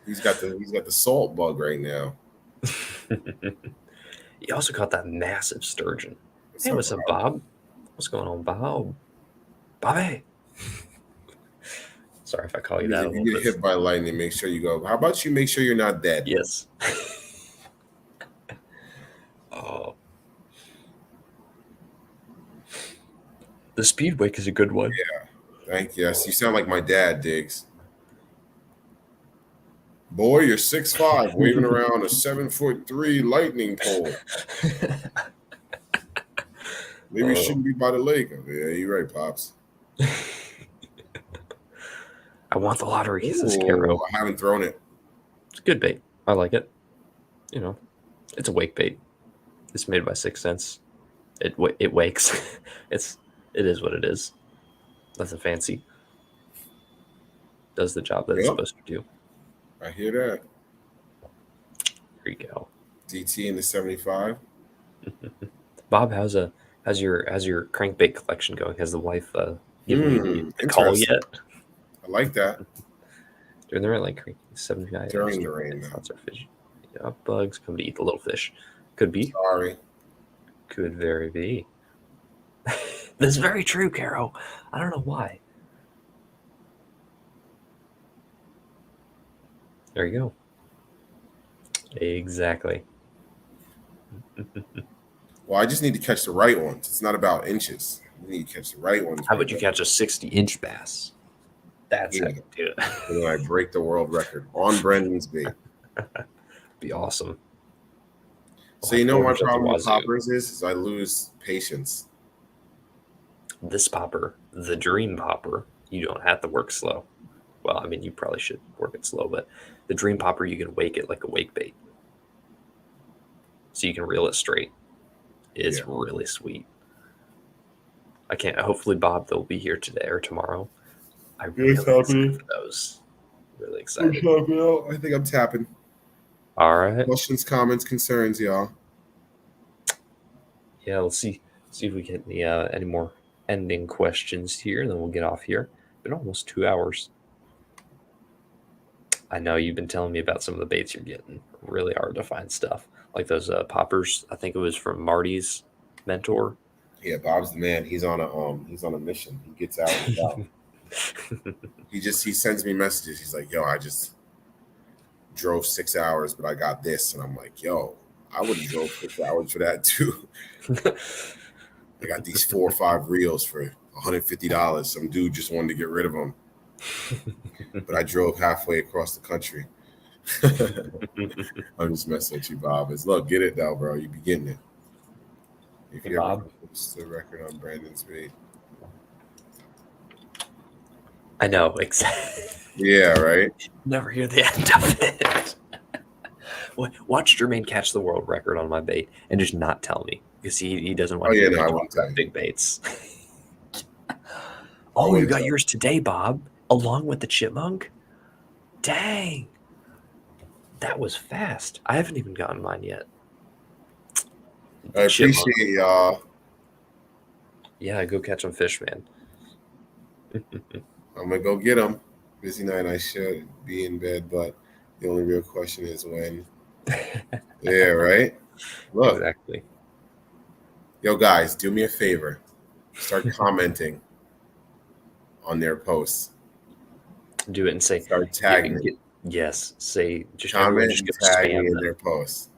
he's got the salt bug right now. He also caught that massive sturgeon. Hey, what's up, Bob? What's going on, Bob? Bobby. Sorry if I call you that. If you get hit by lightning, make sure you go. How about you make sure you're not dead? Yes. Oh. The speed wake is a good one. Yeah. Thank you. Yes, you sound like my dad, Diggs. Boy, you're 6'5", waving around a 7'3" lightning pole. Maybe you shouldn't be by the lake. Yeah, you're right, Pops. I want the lottery. He says, Caro. I haven't thrown it. It's a good bait. I like it. You know, it's a wake bait. It's made by 6 cents. It wakes. It is what it is. Nothing fancy. Does the job that it's supposed to do. I hear that. Here you go. DT in the 75. Bob, how's your crankbait collection going? Has the wife given you the call yet? I like that. During the rain, like cranking 75. During the rain, thoughts are fishy. Yeah, bugs come to eat the little fish. Could be. Sorry. Could very be. That's very true, Caro. I don't know why. There you go. Exactly. Well, I just need to catch the right ones. It's not about inches. You need to catch the right ones. How about you catch a 60-inch bass? That's how you do it. And then I break the world record on Brendan's bait. Be awesome. So you know my problem with poppers is I lose patience. This popper, the dream popper, you don't have to work slow. Well, I mean, you probably should work it slow, but the dream popper, you can wake it like a wake bait. So you can reel it straight. It's really sweet. I can't. Hopefully, Bob, they'll be here today or tomorrow. I'm really excited for those. Really excited. I think I'm tapping. All right. Questions, comments, concerns, y'all. Yeah, let's see if we get any more ending questions here, and then we'll get off here. Been almost 2 hours. I know you've been telling me about some of the baits you're getting. Really hard to find stuff like those poppers. I think it was from Marty's mentor. Yeah, Bob's the man. He's on a mission. He gets out and about. He sends me messages. He's like, yo, I just drove 6 hours, but I got this. And I'm like, yo, I would have drove 6 hours for that too. I got these 4 or 5 reels for $150. Some dude just wanted to get rid of them. But I drove halfway across the country. I'm just messing with you, Bob. Look, get it though, bro. You be getting it. If you Bob, it's the record on Brandon's bait. I know, exactly. Yeah, right. Never hear the end of it. Watch Jermaine catch the world record on my bait and just not tell me because he doesn't want to talk about big baits. Oh, you got yours today, Bob, along with the chipmunk? Dang. That was fast. I haven't even gotten mine yet. I appreciate y'all. Yeah, go catch some fish, man. I'm going to go get them. Busy night, I should be in bed, but the only real question is when. Yeah, right? Look. Exactly. Yo, guys, do me a favor. Start commenting on their posts. Do it and say. Start tagging. Yes, say just comment just and tag me in their posts.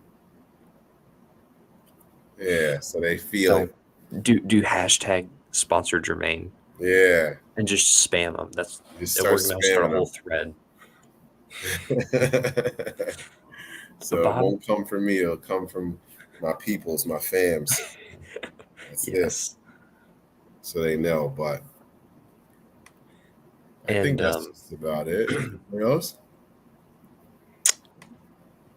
Yeah, so they feel it. Do hashtag sponsor Jermaine. Yeah. And just spam them. We're gonna start a whole thread. So Bob, it won't come from me, it'll come from my peoples, my fams. That's it. So they know, but I think that's just about it. Anything else?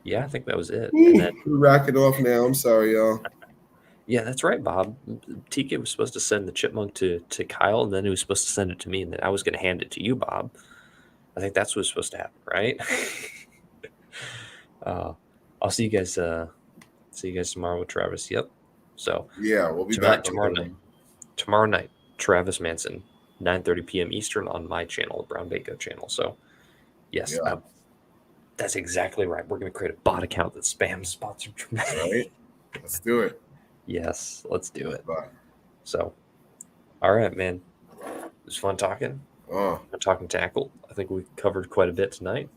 Yeah, I think that was it. And then, we're racking off now. I'm sorry, y'all. Yeah, that's right, Bob. TK was supposed to send the chipmunk to Kyle, and then he was supposed to send it to me, and then I was going to hand it to you, Bob. I think that's what's supposed to happen, right? I'll see you guys. See you guys tomorrow with Travis. Yep. So Yeah, we'll be back on tomorrow night, Travis Manson, 9:30 p.m. Eastern on my channel, the Brown Bacon channel. So yes, Yeah. that's exactly right. We're going to create a bot account that spams sponsored. Right. Let's do it. Yes, let's do it. Bye. So, all right, man. It was fun talking. Oh, Talking tackle. I think we covered quite a bit tonight.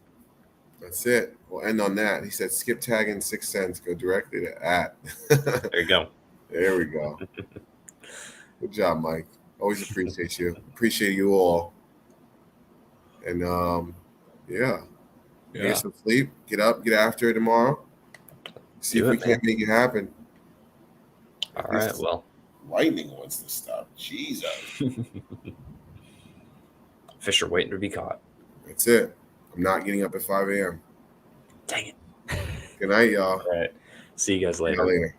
that's it. We'll end on that. He said, skip tagging 6 cents. Go directly to @ There you go. There we go. Good job, Mike. Always appreciate you. Appreciate you all. And yeah. Get some sleep. Get up. Get after it tomorrow. See if we can't make it happen. All right. Well, lightning wants to stop. Jesus. Fish are waiting to be caught. That's it. I'm not getting up at 5 a.m. Dang it. Good night, y'all. All right. See you guys later. See you later.